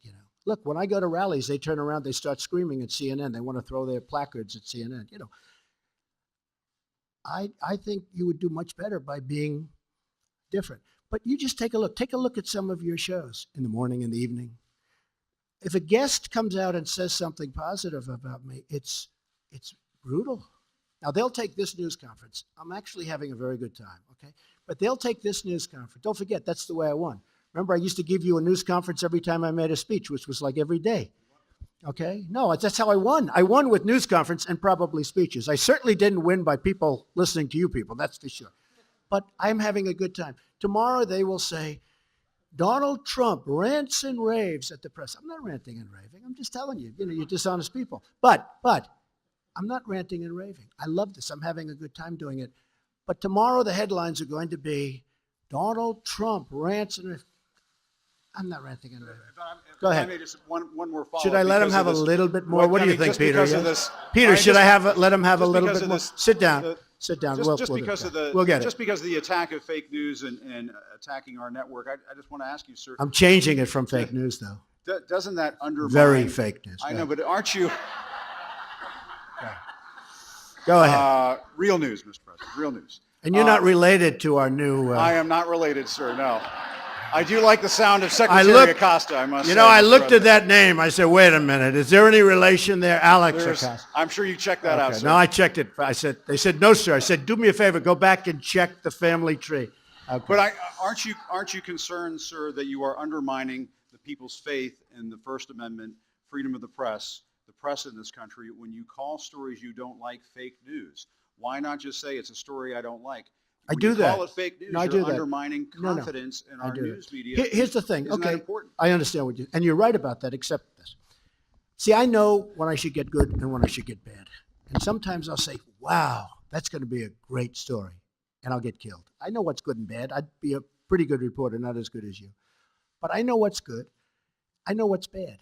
Look, when I go to rallies, they turn around, they start screaming at CNN. They want to throw their placards at CNN. I think you would do much better by being different. But you just take a look. Take a look at some of your shows in the morning and the evening. If a guest comes out and says something positive about me, it's brutal. Now, they'll take this news conference. I'm actually having a very good time, okay? But they'll take this news conference. Don't forget, that's the way I won. Remember, I used to give you a news conference every time I made a speech, which was like every day, okay? No, that's how I won. I won with news conference and probably speeches. I certainly didn't win by people listening to you people, that's for sure. But I'm having a good time. Tomorrow they will say, Donald Trump rants and raves at the press. I'm not ranting and raving. I'm just telling you, you're dishonest people. But I'm not ranting and raving. I love this. I'm having a good time doing it. But tomorrow the headlines are going to be Donald Trump rants and raves. I'm not ranting and raving. Go ahead. Just one more follow-up. Should I let him have a little bit more? What do you think, Peter? Peter, should I let him have a little bit more? Sit down. Sit down. Just because of the attack of fake news and attacking our network, I just want to ask you, sir. I'm changing it from fake news, though. Doesn't that undermine? Very fake news. I know, but aren't you? Go ahead. Real news, Mr. President. Real news. And you're not related to our new. I am not related, sir. No. I do like the sound of Secretary Acosta, I must say. I looked at that name. I said, wait a minute. Is there any relation there? Alex Acosta. I'm sure you checked that out, sir. No, I checked it. They said, no, sir. I said, do me a favor. Go back and check the family tree. Okay. But aren't you concerned, sir, that you are undermining the people's faith in the First Amendment, freedom of the press in this country, when you call stories you don't like fake news? Why not just say it's a story I don't like? I do that. Call it fake news. No, you're undermining confidence in our news media. Here's the thing. Isn't that important? I understand what and you're right about that, except this. See, I know when I should get good and when I should get bad. And sometimes I'll say, wow, that's going to be a great story. And I'll get killed. I know what's good and bad. I'd be a pretty good reporter, not as good as you. But I know what's good. I know what's bad.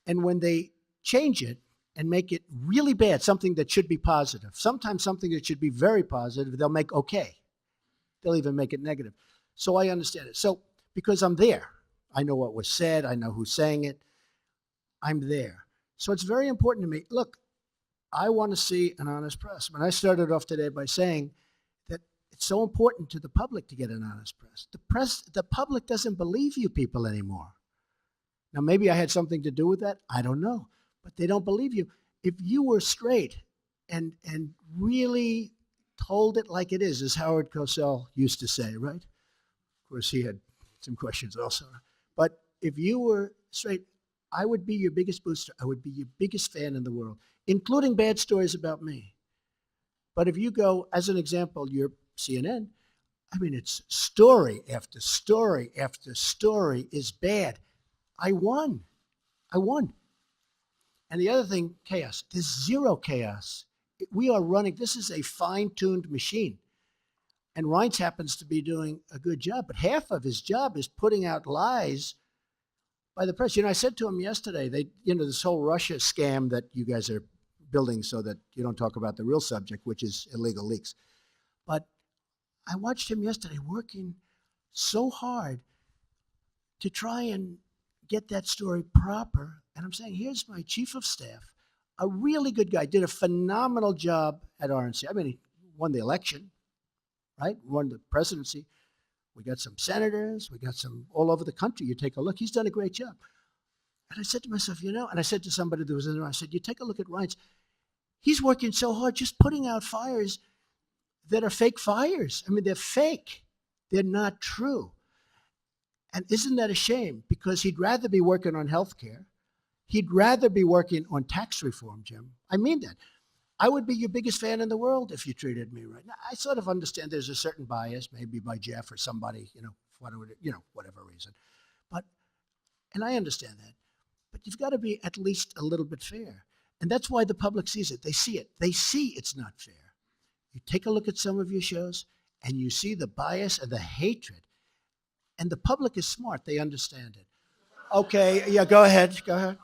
And when they change it and make it really bad, something that should be positive, sometimes something that should be very positive, they'll make okay. They'll even make it negative. So I understand it. So because I'm there, I know what was said, I know who's saying it, I'm there. So it's very important to me. Look, I want to see an honest press. When I started off today by saying that it's so important to the public to get an honest press. The public doesn't believe you people anymore. Now, maybe I had something to do with that. I don't know. But they don't believe you. If you were straight and really told it like it is, as Howard Cosell used to say, right? Of course, he had some questions also. But if you were straight, I would be your biggest booster. I would be your biggest fan in the world, including bad stories about me. But if you go, as an example, your CNN, I mean, it's story after story after story is bad. I won. I won. And the other thing, chaos. There's zero chaos. We are running, this is a fine-tuned machine. And Reince happens to be doing a good job, but half of his job is putting out lies by the press. You know, I said to him yesterday, this whole Russia scam that you guys are building so that you don't talk about the real subject, which is illegal leaks. But I watched him yesterday working so hard to try and get that story proper. And I'm saying, here's my chief of staff, a really good guy, did a phenomenal job at RNC. I mean, he won the election, right? Won the presidency. We got some senators. We got some all over the country. You take a look. He's done a great job. And I said to myself, and I said to somebody that was in there, I said, you take a look at Reince. He's working so hard just putting out fires that are fake fires. I mean, they're fake. They're not true. And isn't that a shame? Because he'd rather be working on health care. He'd rather be working on tax reform, Jim. I mean that. I would be your biggest fan in the world if you treated me right. Now, I sort of understand there's a certain bias, maybe by Jeff or somebody, whatever reason. And I understand that. But you've got to be at least a little bit fair. And that's why the public sees it. They see it. They see it's not fair. You take a look at some of your shows and you see the bias and the hatred. And the public is smart. They understand it. Okay, yeah, go ahead. Go ahead.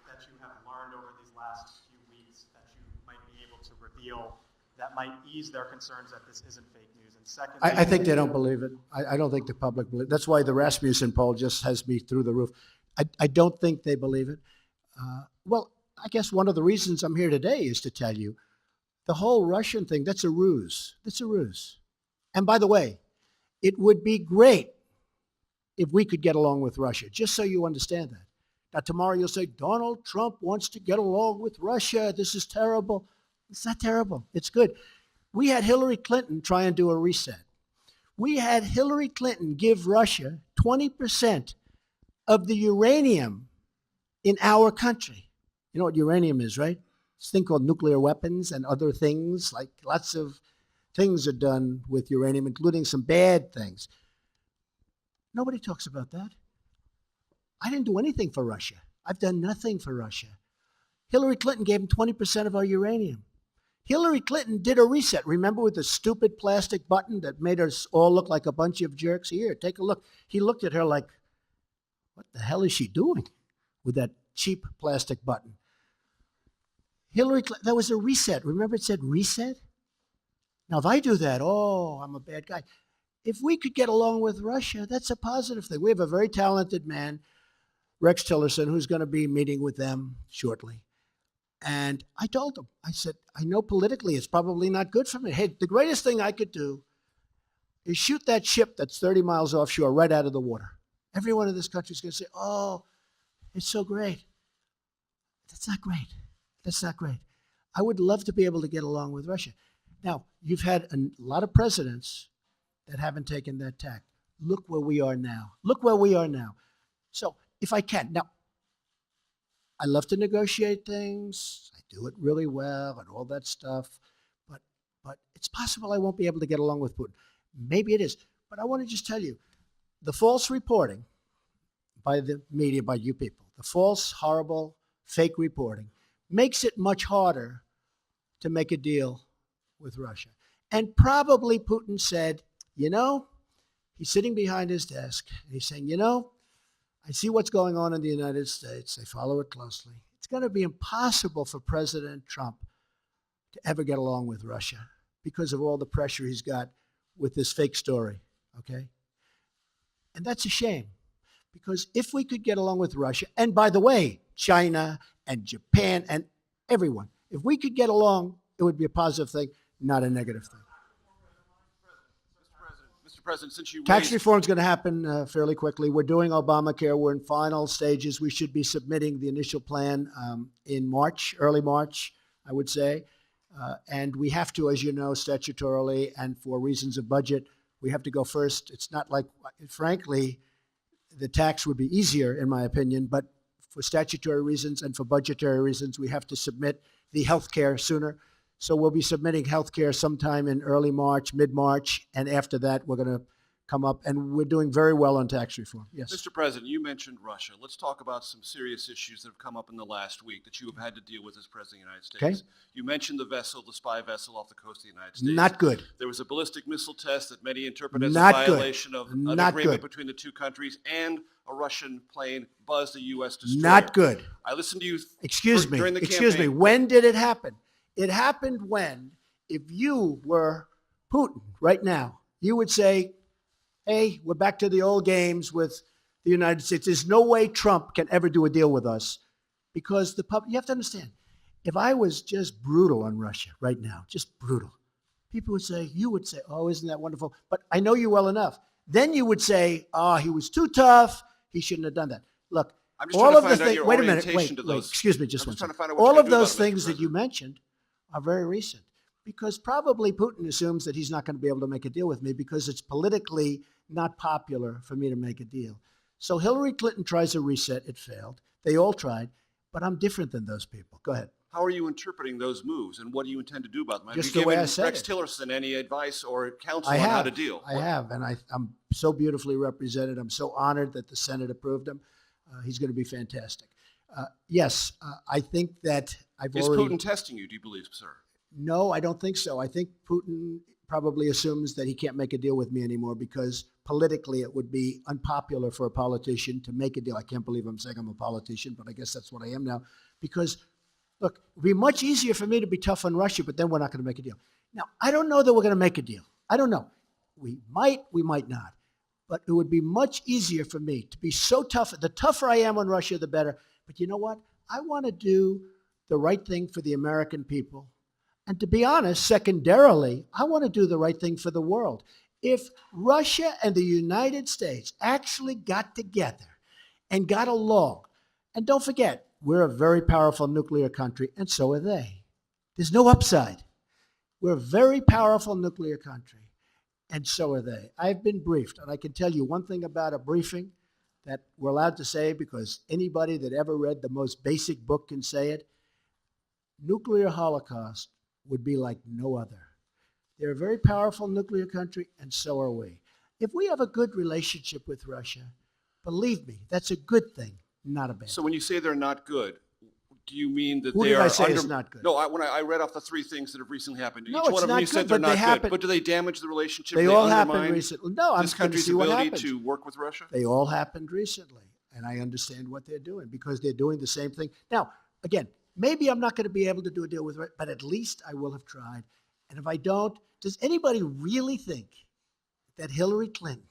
That you have learned over these last few weeks that you might be able to reveal that might ease their concerns that this isn't fake news? And secondly, I think they don't believe it. I don't think the public believes. That's why the Rasmussen poll just has me through the roof. I don't think they believe it. Well, I guess one of the reasons I'm here today is to tell you the whole Russian thing, that's a ruse. That's a ruse. And by the way, it would be great if we could get along with Russia, just so you understand that. Now, tomorrow you'll say, Donald Trump wants to get along with Russia. This is terrible. It's not terrible. It's good. We had Hillary Clinton try and do a reset. We had Hillary Clinton give Russia 20% of the uranium in our country. You know what uranium is, right? It's a thing called nuclear weapons and other things, like lots of things are done with uranium, including some bad things. Nobody talks about that. I didn't do anything for Russia. I've done nothing for Russia. Hillary Clinton gave them 20% of our uranium. Hillary Clinton did a reset. Remember with the stupid plastic button that made us all look like a bunch of jerks? Here, take a look. He looked at her like, what the hell is she doing with that cheap plastic button? Hillary Clinton, that was a reset. Remember it said reset? Now, if I do that, I'm a bad guy. If we could get along with Russia, that's a positive thing. We have a very talented man, Rex Tillerson, who's going to be meeting with them shortly. And I told him, I said, I know politically it's probably not good for me. Hey, the greatest thing I could do is shoot that ship that's 30 miles offshore right out of the water. Everyone in this country is going to say, oh, it's so great. That's not great. That's not great. I would love to be able to get along with Russia. Now, you've had a lot of presidents that haven't taken that tack. Look where we are now. Look where we are now. So if I can, now, I love to negotiate things. I do it really well and all that stuff. But it's possible I won't be able to get along with Putin. Maybe it is. But I want to just tell you, the false reporting by the media, by you people, the false, horrible, fake reporting makes it much harder to make a deal with Russia. And probably Putin said, he's sitting behind his desk and he's saying, I see what's going on in the United States. I follow it closely. It's going to be impossible for President Trump to ever get along with Russia because of all the pressure he's got with this fake story, okay? And that's a shame because if we could get along with Russia, and by the way, China and Japan and everyone, if we could get along, it would be a positive thing, not a negative thing. Mr. President, since you Tax reform is going to happen fairly quickly. We're doing Obamacare. We're in final stages. We should be submitting the initial plan in March, early March, I would say. And we have to, as you know, statutorily and for reasons of budget, we have to go first. It's not like, frankly, the tax would be easier, in my opinion, but for statutory reasons and for budgetary reasons, we have to submit the health care sooner. So we'll be submitting health care sometime in early March, mid-March, and after that, we're going to come up, and we're doing very well on tax reform. Yes. Mr. President, you mentioned Russia. Let's talk about some serious issues that have come up in the last week that you have had to deal with as President of the United States. Okay. You mentioned the vessel, the spy vessel off the coast of the United States. Not good. There was a ballistic missile test that many interpret as Not a good. violation of an Not agreement good. between the two countries, and a Russian plane buzzed a U.S. destroyer. Not good. I listened to you Excuse during the me. campaign. When did it happen? It happened when, if you were Putin right now, you would say, hey, we're back to the old games with the United States. There's no way Trump can ever do a deal with us because the public, you have to understand, if I was just brutal on Russia right now, just brutal, people would say, you would say, oh, isn't that wonderful? But I know you well enough. Then you would say, oh, he was too tough. He shouldn't have done that. Look, I'm just all trying to of the find out things, your wait a minute, orientation wait, to those. excuse me just I'm one just trying to second. find out what All you're of gonna do those about it, Mr. things that you President. mentioned are very recent because probably Putin assumes that he's not going to be able to make a deal with me because it's politically not popular for me to make a deal. So Hillary Clinton tries a reset. It failed. They all tried, but I'm different than those people. Go ahead. How are you interpreting those moves, and what do you intend to do about them? Have Just you the way given I said Rex it. Tillerson any advice or counsel I on have. how to deal? I have, and I'm so beautifully represented. I'm so honored that the Senate approved him. He's going to be fantastic. Yes, I think that I've Is already... Putin testing you, do you believe, sir? No, I don't think so. I think Putin probably assumes that he can't make a deal with me anymore because politically it would be unpopular for a politician to make a deal. I can't believe I'm saying I'm a politician, but I guess that's what I am now. Because, look, it would be much easier for me to be tough on Russia, but then we're not going to make a deal. Now, I don't know that we're going to make a deal. I don't know. We might not. But it would be much easier for me to be so tough. The tougher I am on Russia, the better. But you know what? I want to do the right thing for the American people. And to be honest, secondarily, I want to do the right thing for the world. If Russia and the United States actually got together and got along, and don't forget, we're a very powerful nuclear country, and so are they. There's no upside. We're a very powerful nuclear country, and so are they. I've been briefed, and I can tell you one thing about a briefing that we're allowed to say because anybody that ever read the most basic book can say it. Nuclear holocaust would be like no other. They're a very powerful nuclear country, and so are we. If we have a good relationship with Russia, believe me, that's a good thing, not a bad So thing. when you say they're not good, do you mean that Who they did are I say is not good? No, when I read off the three things that have recently happened. No, Each it's one of them not you said good, they're but they not happen. good. But do they damage the relationship? They Do all undermine happened recently. No, I'm this going to country's see what ability happens. to work with Russia? They all happened recently, and I understand what they're doing because they're doing the same thing. Now, again, maybe I'm not going to be able to do a deal with Russia, but at least I will have tried. And if I don't, does anybody really think that Hillary Clinton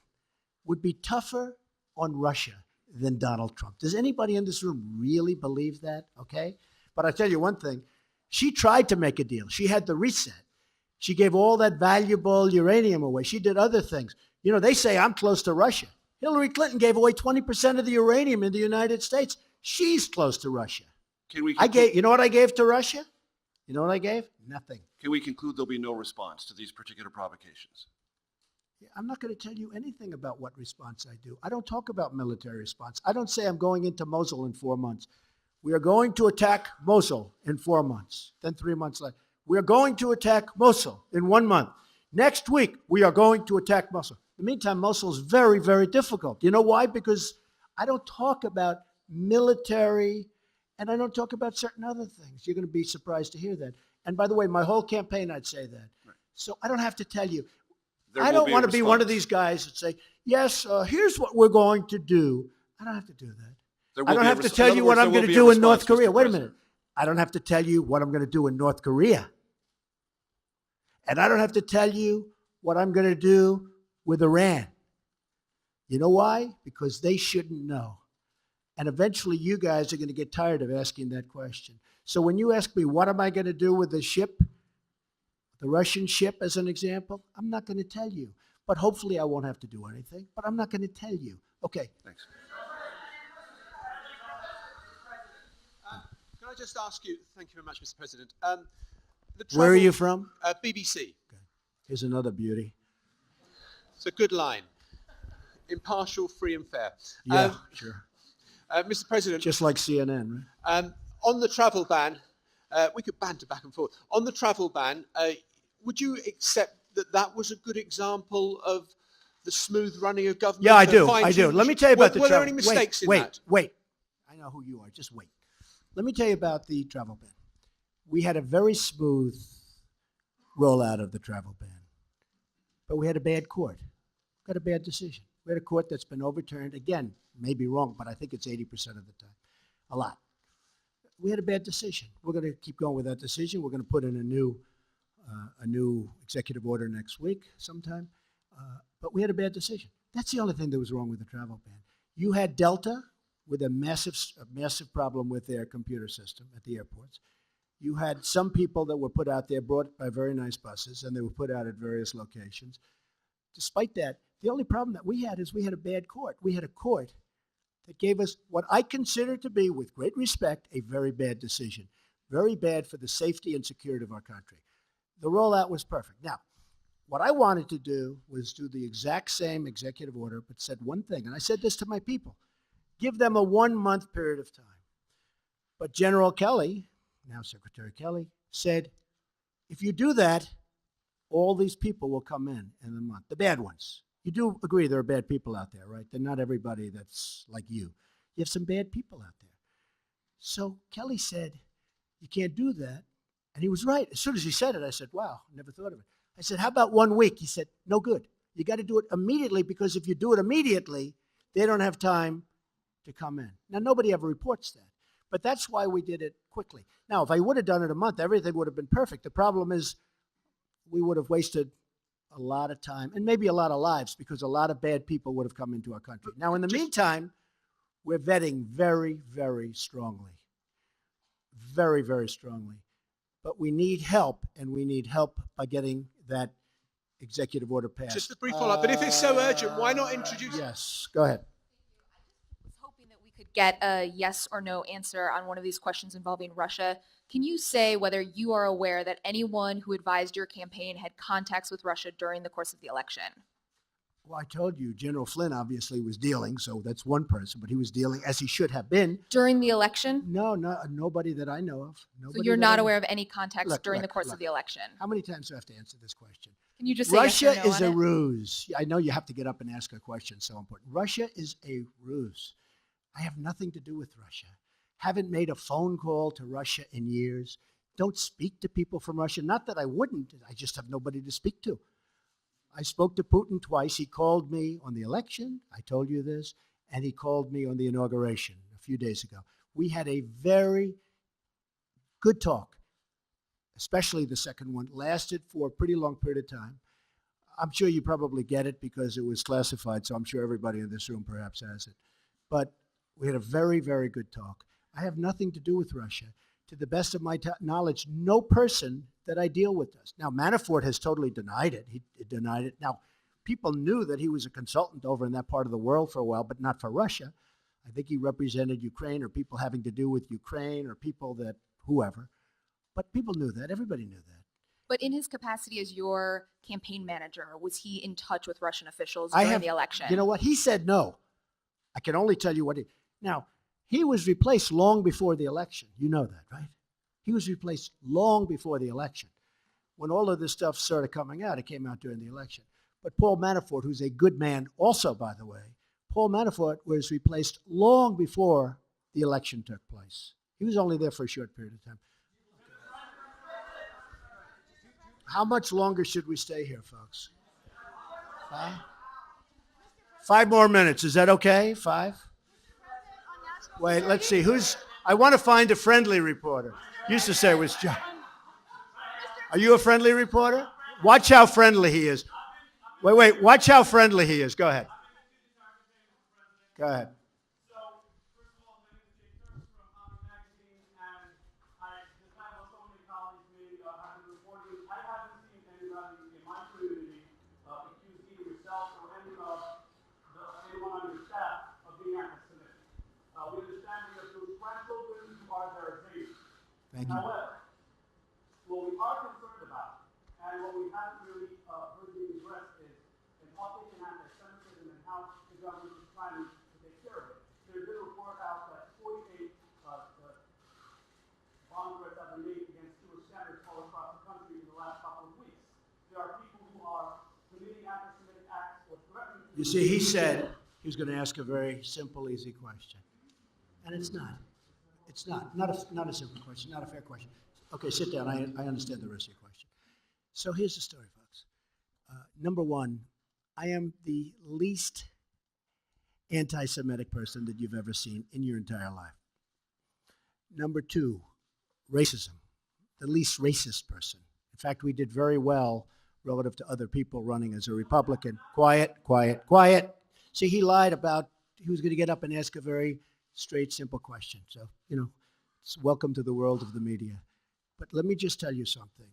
would be tougher on Russia than Donald Trump? Does anybody in this room really believe that? Okay? But I tell you one thing, she tried to make a deal. She had the reset. She gave all that valuable uranium away. She did other things. You know, they say I'm close to Russia. Hillary Clinton gave away 20% of the uranium in the United States. She's close to Russia. Can we You know what I gave to Russia? You know what I gave? Nothing. Can we conclude there'll be no response to these particular provocations? I'm not going to tell you anything about what response I do. I don't talk about military response. I don't say I'm going into Mosul in 4 months. We are going to attack Mosul in 4 months. Then 3 months later, we are going to attack Mosul in 1 month. Next week, we are going to attack Mosul. In the meantime, Mosul is very, very difficult. You know why? Because I don't talk about military and I don't talk about certain other things. You're going to be surprised to hear that. And by the way, my whole campaign, I'd say that. Right. So I don't have to tell you. There I will don't be a want to be one of response. these guys that say, yes, here's what we're going to do. I don't have to do that. There I will don't be a have to res- tell in you other what words, I'm there going will to be a do in North response, Korea. Mr. Wait a President. minute. I don't have to tell you what I'm going to do in North Korea. And I don't have to tell you what I'm going to do with Iran. You know why? Because they shouldn't know. And eventually you guys are going to get tired of asking that question. So when you ask me, what am I going to do with the ship, the Russian ship as an example, I'm not going to tell you. But hopefully I won't have to do anything. But I'm not going to tell you. Okay. Thanks. Can I just ask you, thank you very much, Mr. President. Where are you from? BBC. Here's another beauty. It's a good line. Impartial, free and fair. Yeah, sure. Mr. President, Just like CNN, right? on the travel ban, we could banter back and forth. On the travel ban, would you accept that that was a good example of the smooth running of government? Yeah, I the do. fine-tuned Let me tell you about the Were there travel. any mistakes in wait, that? Wait. I know who you are. Just wait. Let me tell you about the travel ban. We had a very smooth rollout of the travel ban, but we had a bad court. Got a bad decision. We had a court that's been overturned. Again, may be wrong, but I think it's 80% of the time. A lot. We had a bad decision. We're going to keep going with that decision. We're going to put in a new executive order next week sometime. But we had a bad decision. That's the only thing that was wrong with the travel ban. You had Delta with a massive problem with their computer system at the airports. You had some people that were put out there, brought by very nice buses, and they were put out at various locations. Despite that, the only problem that we had is we had a bad court. We had a court that gave us what I consider to be, with great respect, a very bad decision. Very bad for the safety and security of our country. The rollout was perfect. Now, what I wanted to do was do the exact same executive order, but said one thing, and I said this to my people: give them a 1-month period of time. But General Kelly, now Secretary Kelly, said, if you do that, all these people will come in a month, the bad ones. You do agree there are bad people out there, right? They're not everybody that's like you. You have some bad people out there. So Kelly said, you can't do that. And he was right. As soon as he said it, I said, wow, never thought of it. I said, how about 1 week? He said, no good. You got to do it immediately, because if you do it immediately, they don't have time to come in. Now, nobody ever reports that. But that's why we did it quickly. Now, if I would have done it a month, everything would have been perfect. The problem is we would have wasted a lot of time and maybe a lot of lives, because a lot of bad people would have come into our country. Now, in the meantime, we're vetting very, very strongly. Very, very strongly. But we need help, and we need help by getting that executive order passed. Just a brief follow-up. But if it's so urgent, why not introduce... Yes, go ahead. I was hoping that we could get a yes or no answer on one of these questions involving Russia. Can you say whether you are aware that anyone who advised your campaign had contacts with Russia during the course of the election? Well, I told you, General Flynn obviously was dealing, so that's one person, but he was dealing as he should have been. During the election? No, nobody that I know of. So you're not aware of any contacts during the course look. of the election? How many times do I have to answer this question? Can you just say Russia yes or no is on a it? ruse. I know you have to get up and ask a question, so important. Russia is a ruse. I have nothing to do with Russia. Haven't made a phone call to Russia in years. Don't speak to people from Russia. Not that I wouldn't. I just have nobody to speak to. I spoke to Putin twice. He called me on the election. I told you this. And he called me on the inauguration a few days ago. We had a very good talk, especially the second one. Lasted for a pretty long period of time. I'm sure you probably get it because it was classified, so I'm sure everybody in this room perhaps has it. But we had a very, very good talk. I have nothing to do with Russia. To the best of my knowledge, no person that I deal with does. Now, Manafort has totally denied it. He denied it. Now, people knew that he was a consultant over in that part of the world for a while, but not for Russia. I think he represented Ukraine or people having to do with Ukraine or people that, whoever. But people knew that. Everybody knew that. But in his capacity as your campaign manager, was he in touch with Russian officials during the election? You know what? He said no. I can only tell you what he... Now, he was replaced long before the election. You know that, right? He was replaced long before the election. When all of this stuff started coming out, it came out during the election. But Paul Manafort, who's a good man also, by the way, Paul Manafort was replaced long before the election took place. He was only there for a short period of time. How much longer should we stay here, folks? 5 more minutes. Is that okay? 5? Wait, let's see. I want to find a friendly reporter. Used to say it was John. Are you a friendly reporter? Watch how friendly he is. Wait. Watch how friendly he is. Go ahead. Go ahead. Thank you. However, what we are how the government is trying to take care of it. There's been a report out that 48 bomb threats have been made against Jewish centers all across the country in the last couple of weeks. There are people who are committing anti-Semitic acts or threatening to. You see, he said he was going to ask a very simple, easy question. And it's not. It's not. Not a simple question, not a fair question. Okay, sit down. I understand the rest of your question. So here's the story, folks. Number one, I am the least anti-Semitic person that you've ever seen in your entire life. Number two, racism, the least racist person. In fact, we did very well relative to other people running as a Republican. Quiet, quiet, quiet. See, he lied about he was going to get up and ask a very straight, simple question. So, welcome to the world of the media. But let me just tell you something,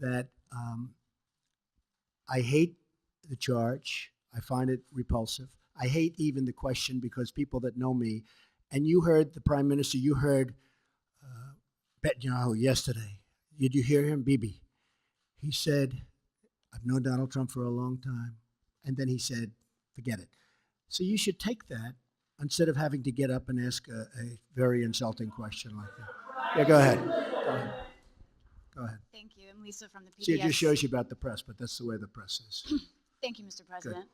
that I hate the charge. I find it repulsive. I hate even the question because people that know me, and you heard the Prime Minister, you heard Netanyahu yesterday. Did you hear him, Bibi? He said, I've known Donald Trump for a long time. And then he said, forget it. So you should take that instead of having to get up and ask a very insulting question like that. Yeah, go ahead. Go ahead. Thank you. I'm Lisa from the PBS. See, it just shows you about the press, but that's the way the press is. Thank you, Mr. President.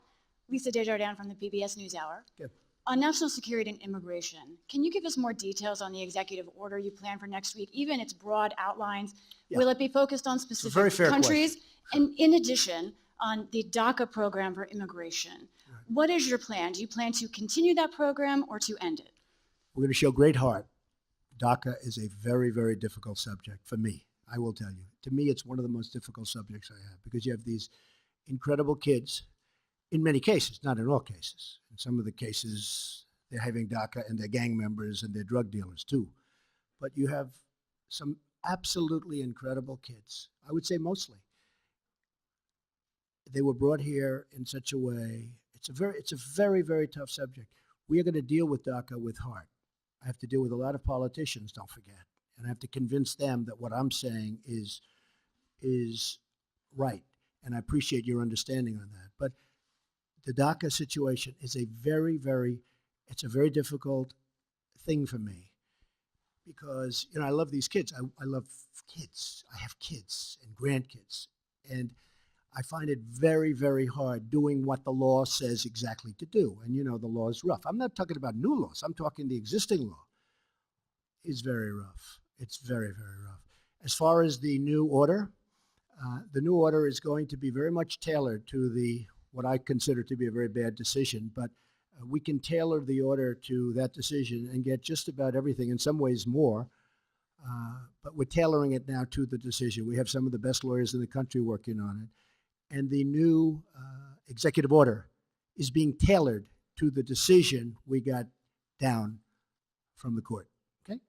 Lisa Desjardins from the PBS NewsHour. Good. On national security and immigration, can you give us more details on the executive order you plan for next week, even its broad outlines? Yeah. Will it be focused on very specific fair countries? And in addition, on the DACA program for immigration, Right. what is your plan? Do you plan to continue that program or to end it? We're going to show great heart. DACA is a very, very difficult subject for me. I will tell you. To me, it's one of the most difficult subjects I have because you have these incredible kids, in many cases, not in all cases. In some of the cases, they're having DACA and they're gang members and they're drug dealers too. But you have some absolutely incredible kids. I would say mostly. They were brought here in such a way. It's a very, very tough subject. We are going to deal with DACA with heart. I have to deal with a lot of politicians, don't forget. And I have to convince them that what I'm saying is right. And I appreciate your understanding on that. But the DACA situation is a very difficult thing for me because, I love these kids. I love kids. I have kids and grandkids. And I find it very, very hard doing what the law says exactly to do. And the law is rough. I'm not talking about new laws. I'm talking the existing law is very rough. It's very, very rough. As far as the new order is going to be very much tailored to what I consider to be a very bad decision, but we can tailor the order to that decision and get just about everything, in some ways more, but we're tailoring it now to the decision. We have some of the best lawyers in the country working on it. And the new executive order is being tailored to the decision we got down from the court. Okay?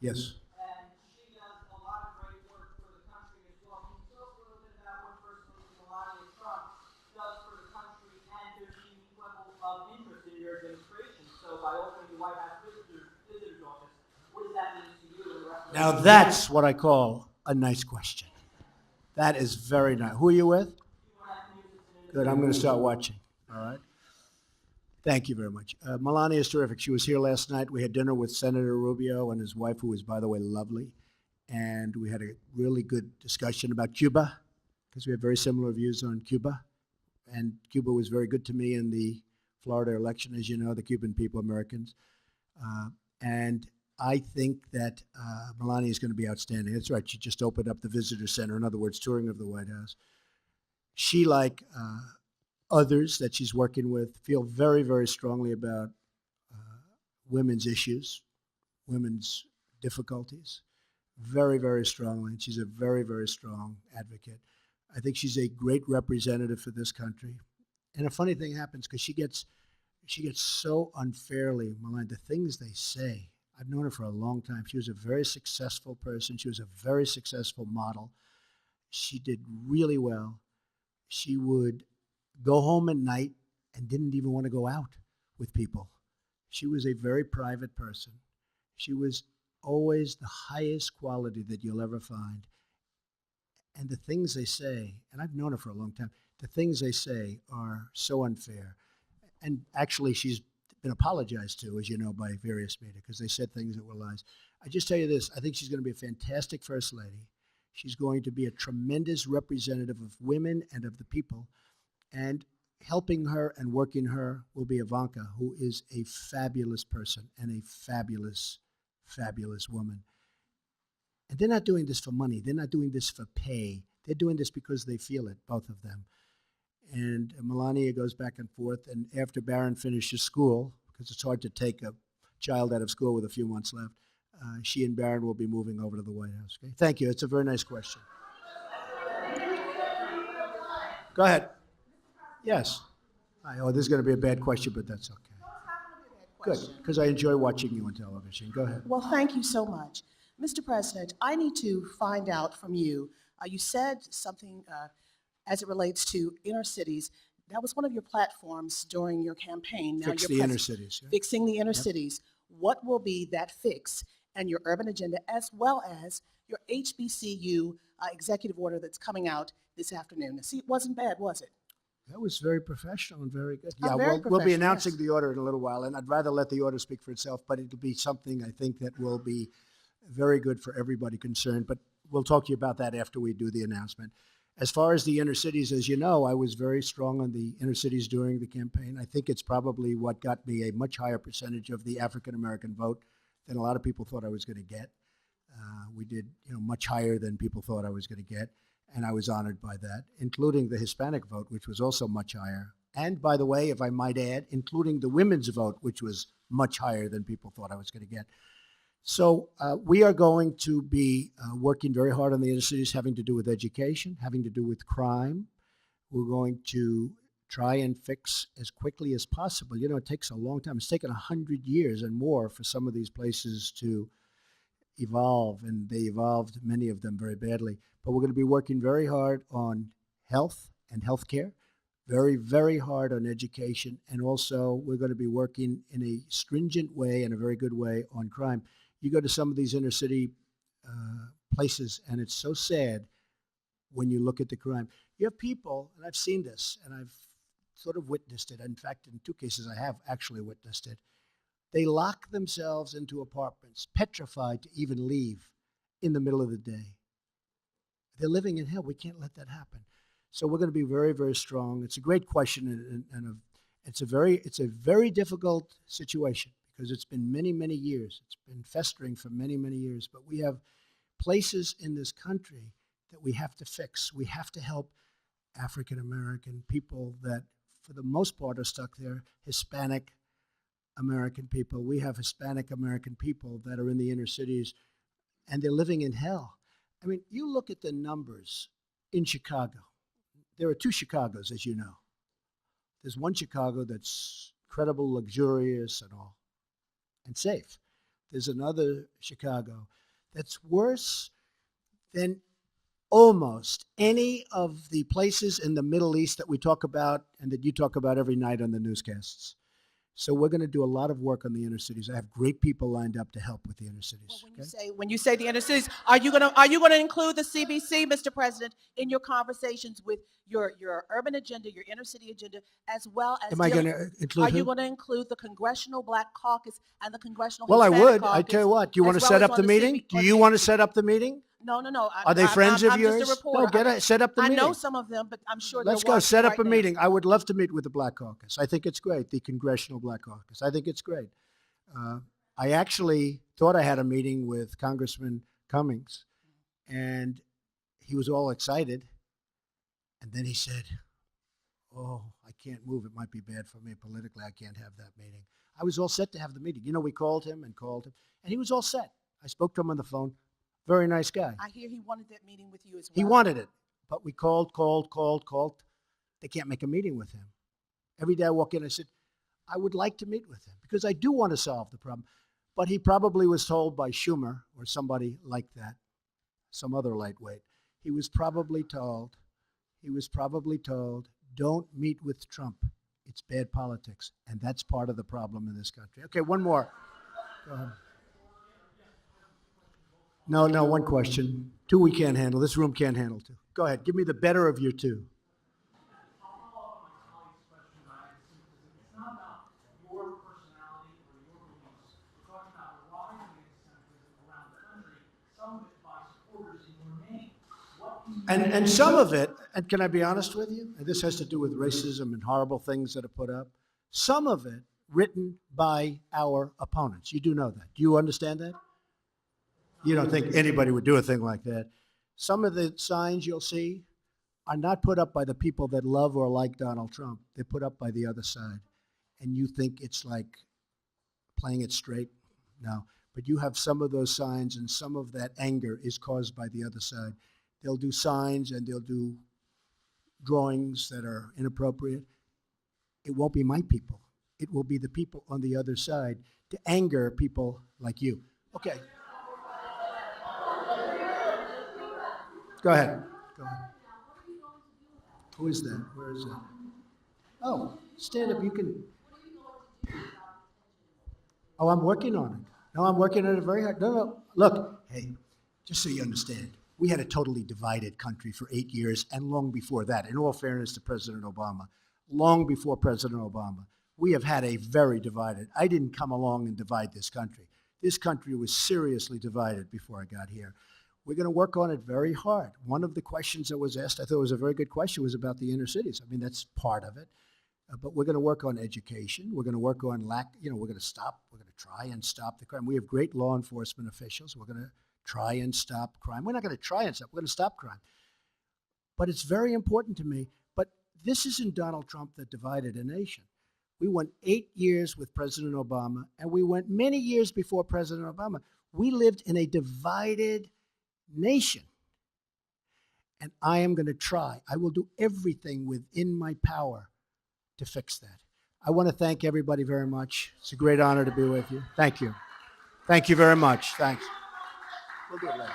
Yes. And she does a lot of great work for the country as well. Can you tell us a little bit about what personally Melania Trump does for the country, and there's a unique level of interest in your administration? So by opening the White House visitor's office, what does that mean to you and the rest of the Now that's what I call a nice question. That is very nice. Who are you with? Good, I'm going to start watching. All right. Thank you very much. Melania is terrific. She was here last night. We had dinner with Senator Rubio and his wife, who is, by the way, lovely. And we had a really good discussion about Cuba, because we have very similar views on Cuba. And Cuba was very good to me in the Florida election, as you know, the Cuban people, Americans. And I think that Melania is going to be outstanding. That's right. She just opened up the visitor center, in other words, touring of the White House. She, like others that she's working with, feel very, very strongly about women's issues, women's difficulties, very, very strongly. And she's a very, very strong advocate. I think she's a great representative for this country. And a funny thing happens because she gets so unfairly maligned. The things they say, I've known her for a long time. She was a very successful person. She was a very successful model. She did really well. She would go home at night and didn't even want to go out with people. She was a very private person. She was always the highest quality that you'll ever find. And the things they say, and I've known her for a long time, the things they say are so unfair. And actually, she's been apologized to, as you know, by various media because they said things that were lies. I just tell you this, I think she's going to be a fantastic First Lady. She's going to be a tremendous representative of women and of the people. And helping her and working her will be Ivanka, who is a fabulous person and a fabulous, fabulous woman. And they're not doing this for money. They're not doing this for pay. They're doing this because they feel it, both of them. And Melania goes back and forth. And after Barron finishes school, because it's hard to take a child out of school with a few months left, she and Barron will be moving over to the White House. Okay? Thank you. It's a very nice question. Go ahead. Yes. Oh, this is going to be a bad question, but that's okay. Good, because I enjoy watching you on television. Go ahead. Well, thank you so much. Mr. President, I need to find out from you, you said something as it relates to inner cities. That was one of your platforms during your campaign. Now Fix you're the inner cities. Yeah. Fixing the inner cities. What will be that fix and your urban agenda, as well as your HBCU executive order that's coming out this afternoon? Now, see, it wasn't bad, was it? That was very professional and very good. Oh, Yeah, very we'll be professional, announcing yes. the order in a little while, and I'd rather let the order speak for itself, but it'll be something I think that will be very good for everybody concerned. But we'll talk to you about that after we do the announcement. As far as the inner cities, as you know, I was very strong on the inner cities during the campaign. I think it's probably what got me a much higher percentage of the African-American vote than a lot of people thought I was going to get. We did, much higher than people thought I was going to get, and I was honored by that, including the Hispanic vote, which was also much higher. And by the way, if I might add, including the women's vote, which was much higher than people thought I was going to get. So we are going to be working very hard on the inner cities, having to do with education, having to do with crime. We're going to try and fix as quickly as possible. It takes a long time. It's taken 100 years and more for some of these places to evolve, and they evolved, many of them, very badly. But we're going to be working very hard on health and healthcare, very, very hard on education, and also we're going to be working in a stringent way and a very good way on crime. You go to some of these inner city places, and it's so sad when you look at the crime. You have people, and I've seen this, and I've sort of witnessed it. In fact, in 2 cases, I have actually witnessed it. They lock themselves into apartments, petrified to even leave in the middle of the day. They're living in hell. We can't let that happen. So we're going to be very, very strong. It's a great question, and it's a very difficult situation because it's been many, many years. It's been festering for many, many years. But we have places in this country that we have to fix. We have to help African American people that, for the most part, are stuck there. Hispanic American people. We have Hispanic American people that are in the inner cities, and they're living in hell. I mean, you look at the numbers in Chicago. There are 2 Chicagos, as you know. There's one Chicago that's incredible, luxurious, and all, and safe. There's another Chicago that's worse than almost any of the places in the Middle East that we talk about and that you talk about every night on the newscasts. So we're going to do a lot of work on the inner cities. I have great people lined up to help with the inner cities. Well, when you say the inner cities, are you gonna include the CBC, Mr. President, in your conversations with your urban agenda, your inner city agenda, as well as? Am I going to include? Are you going to include the Congressional Black Caucus and the Congressional? Well, Hispanic I would. Caucus, I tell you what. Do you want to as well set as up the on meeting? Do you want to set up the meeting? No. Are they friends of I'm yours? just a reporter. No, set up the meeting. I know some of them, but I'm sure Let's they're go. Set up watching a right now. meeting. I would love to meet with the Black Caucus. I think it's great, the Congressional Black Caucus. I think it's great. I actually thought I had a meeting with Congressman Cummings, and he was all excited. And then he said, "Oh, I can't move. It might be bad for me politically. I can't have that meeting." I was all set to have the meeting. We called him, and he was all set. I spoke to him on the phone. Very nice guy. I hear he wanted that meeting with you as well. He wanted it, but we called. They can't make a meeting with him. Every day I walk in, I said, I would like to meet with him because I do want to solve the problem. But he probably was told by Schumer or somebody like that, some other lightweight. He was probably told, don't meet with Trump. It's bad politics. And that's part of the problem in this country. Okay, one more. Go ahead. No, no, one question. Two we can't handle. This room can't handle two. Go ahead. Give me the better of your two. I'll follow up on my colleague's question, but I think it's not about your personality or your beliefs. We're talking about rising anti-Semitism around the country, some of it by supporters in your name. What can you And some of it, and can I be honest with you? And this has to do with racism and horrible things that are put up. Some of it written by our opponents. You do know that. Do you understand that? You don't think anybody would do a thing like that. Some of the signs you'll see are not put up by the people that love or like Donald Trump. They're put up by the other side. And you think it's like playing it straight? No. But you have some of those signs, and some of that anger is caused by the other side. They'll do signs and they'll do drawings that are inappropriate. It won't be my people. It will be the people on the other side to anger people like you. Okay. Go ahead. Go ahead. Who is that? Where is that? Oh, stand up. You can. Oh, I'm working on it. No, I'm working on it very hard. No, no. Look, hey, just so you understand, we had a totally divided country for 8 years, and long before that, in all fairness to President Obama, long before President Obama, we have had a very divided. I didn't come along and divide this country. This country was seriously divided before I got here. We're going to work on it very hard. One of the questions that was asked, I thought was a very good question, was about the inner cities. I mean, that's part of it. But we're going to work on education. We're going to work on we're going to try and stop the crime. We have great law enforcement officials. We're going to try and stop crime. We're not going to try and stop, we're going to stop crime. But it's very important to me. But this isn't Donald Trump that divided a nation. We went 8 years with President Obama, and we went many years before President Obama. We lived in a divided nation. And I am going to try. I will do everything within my power to fix that. I want to thank everybody very much. It's a great honor to be with you. Thank you. Thank you very much. Thanks. We'll do it later.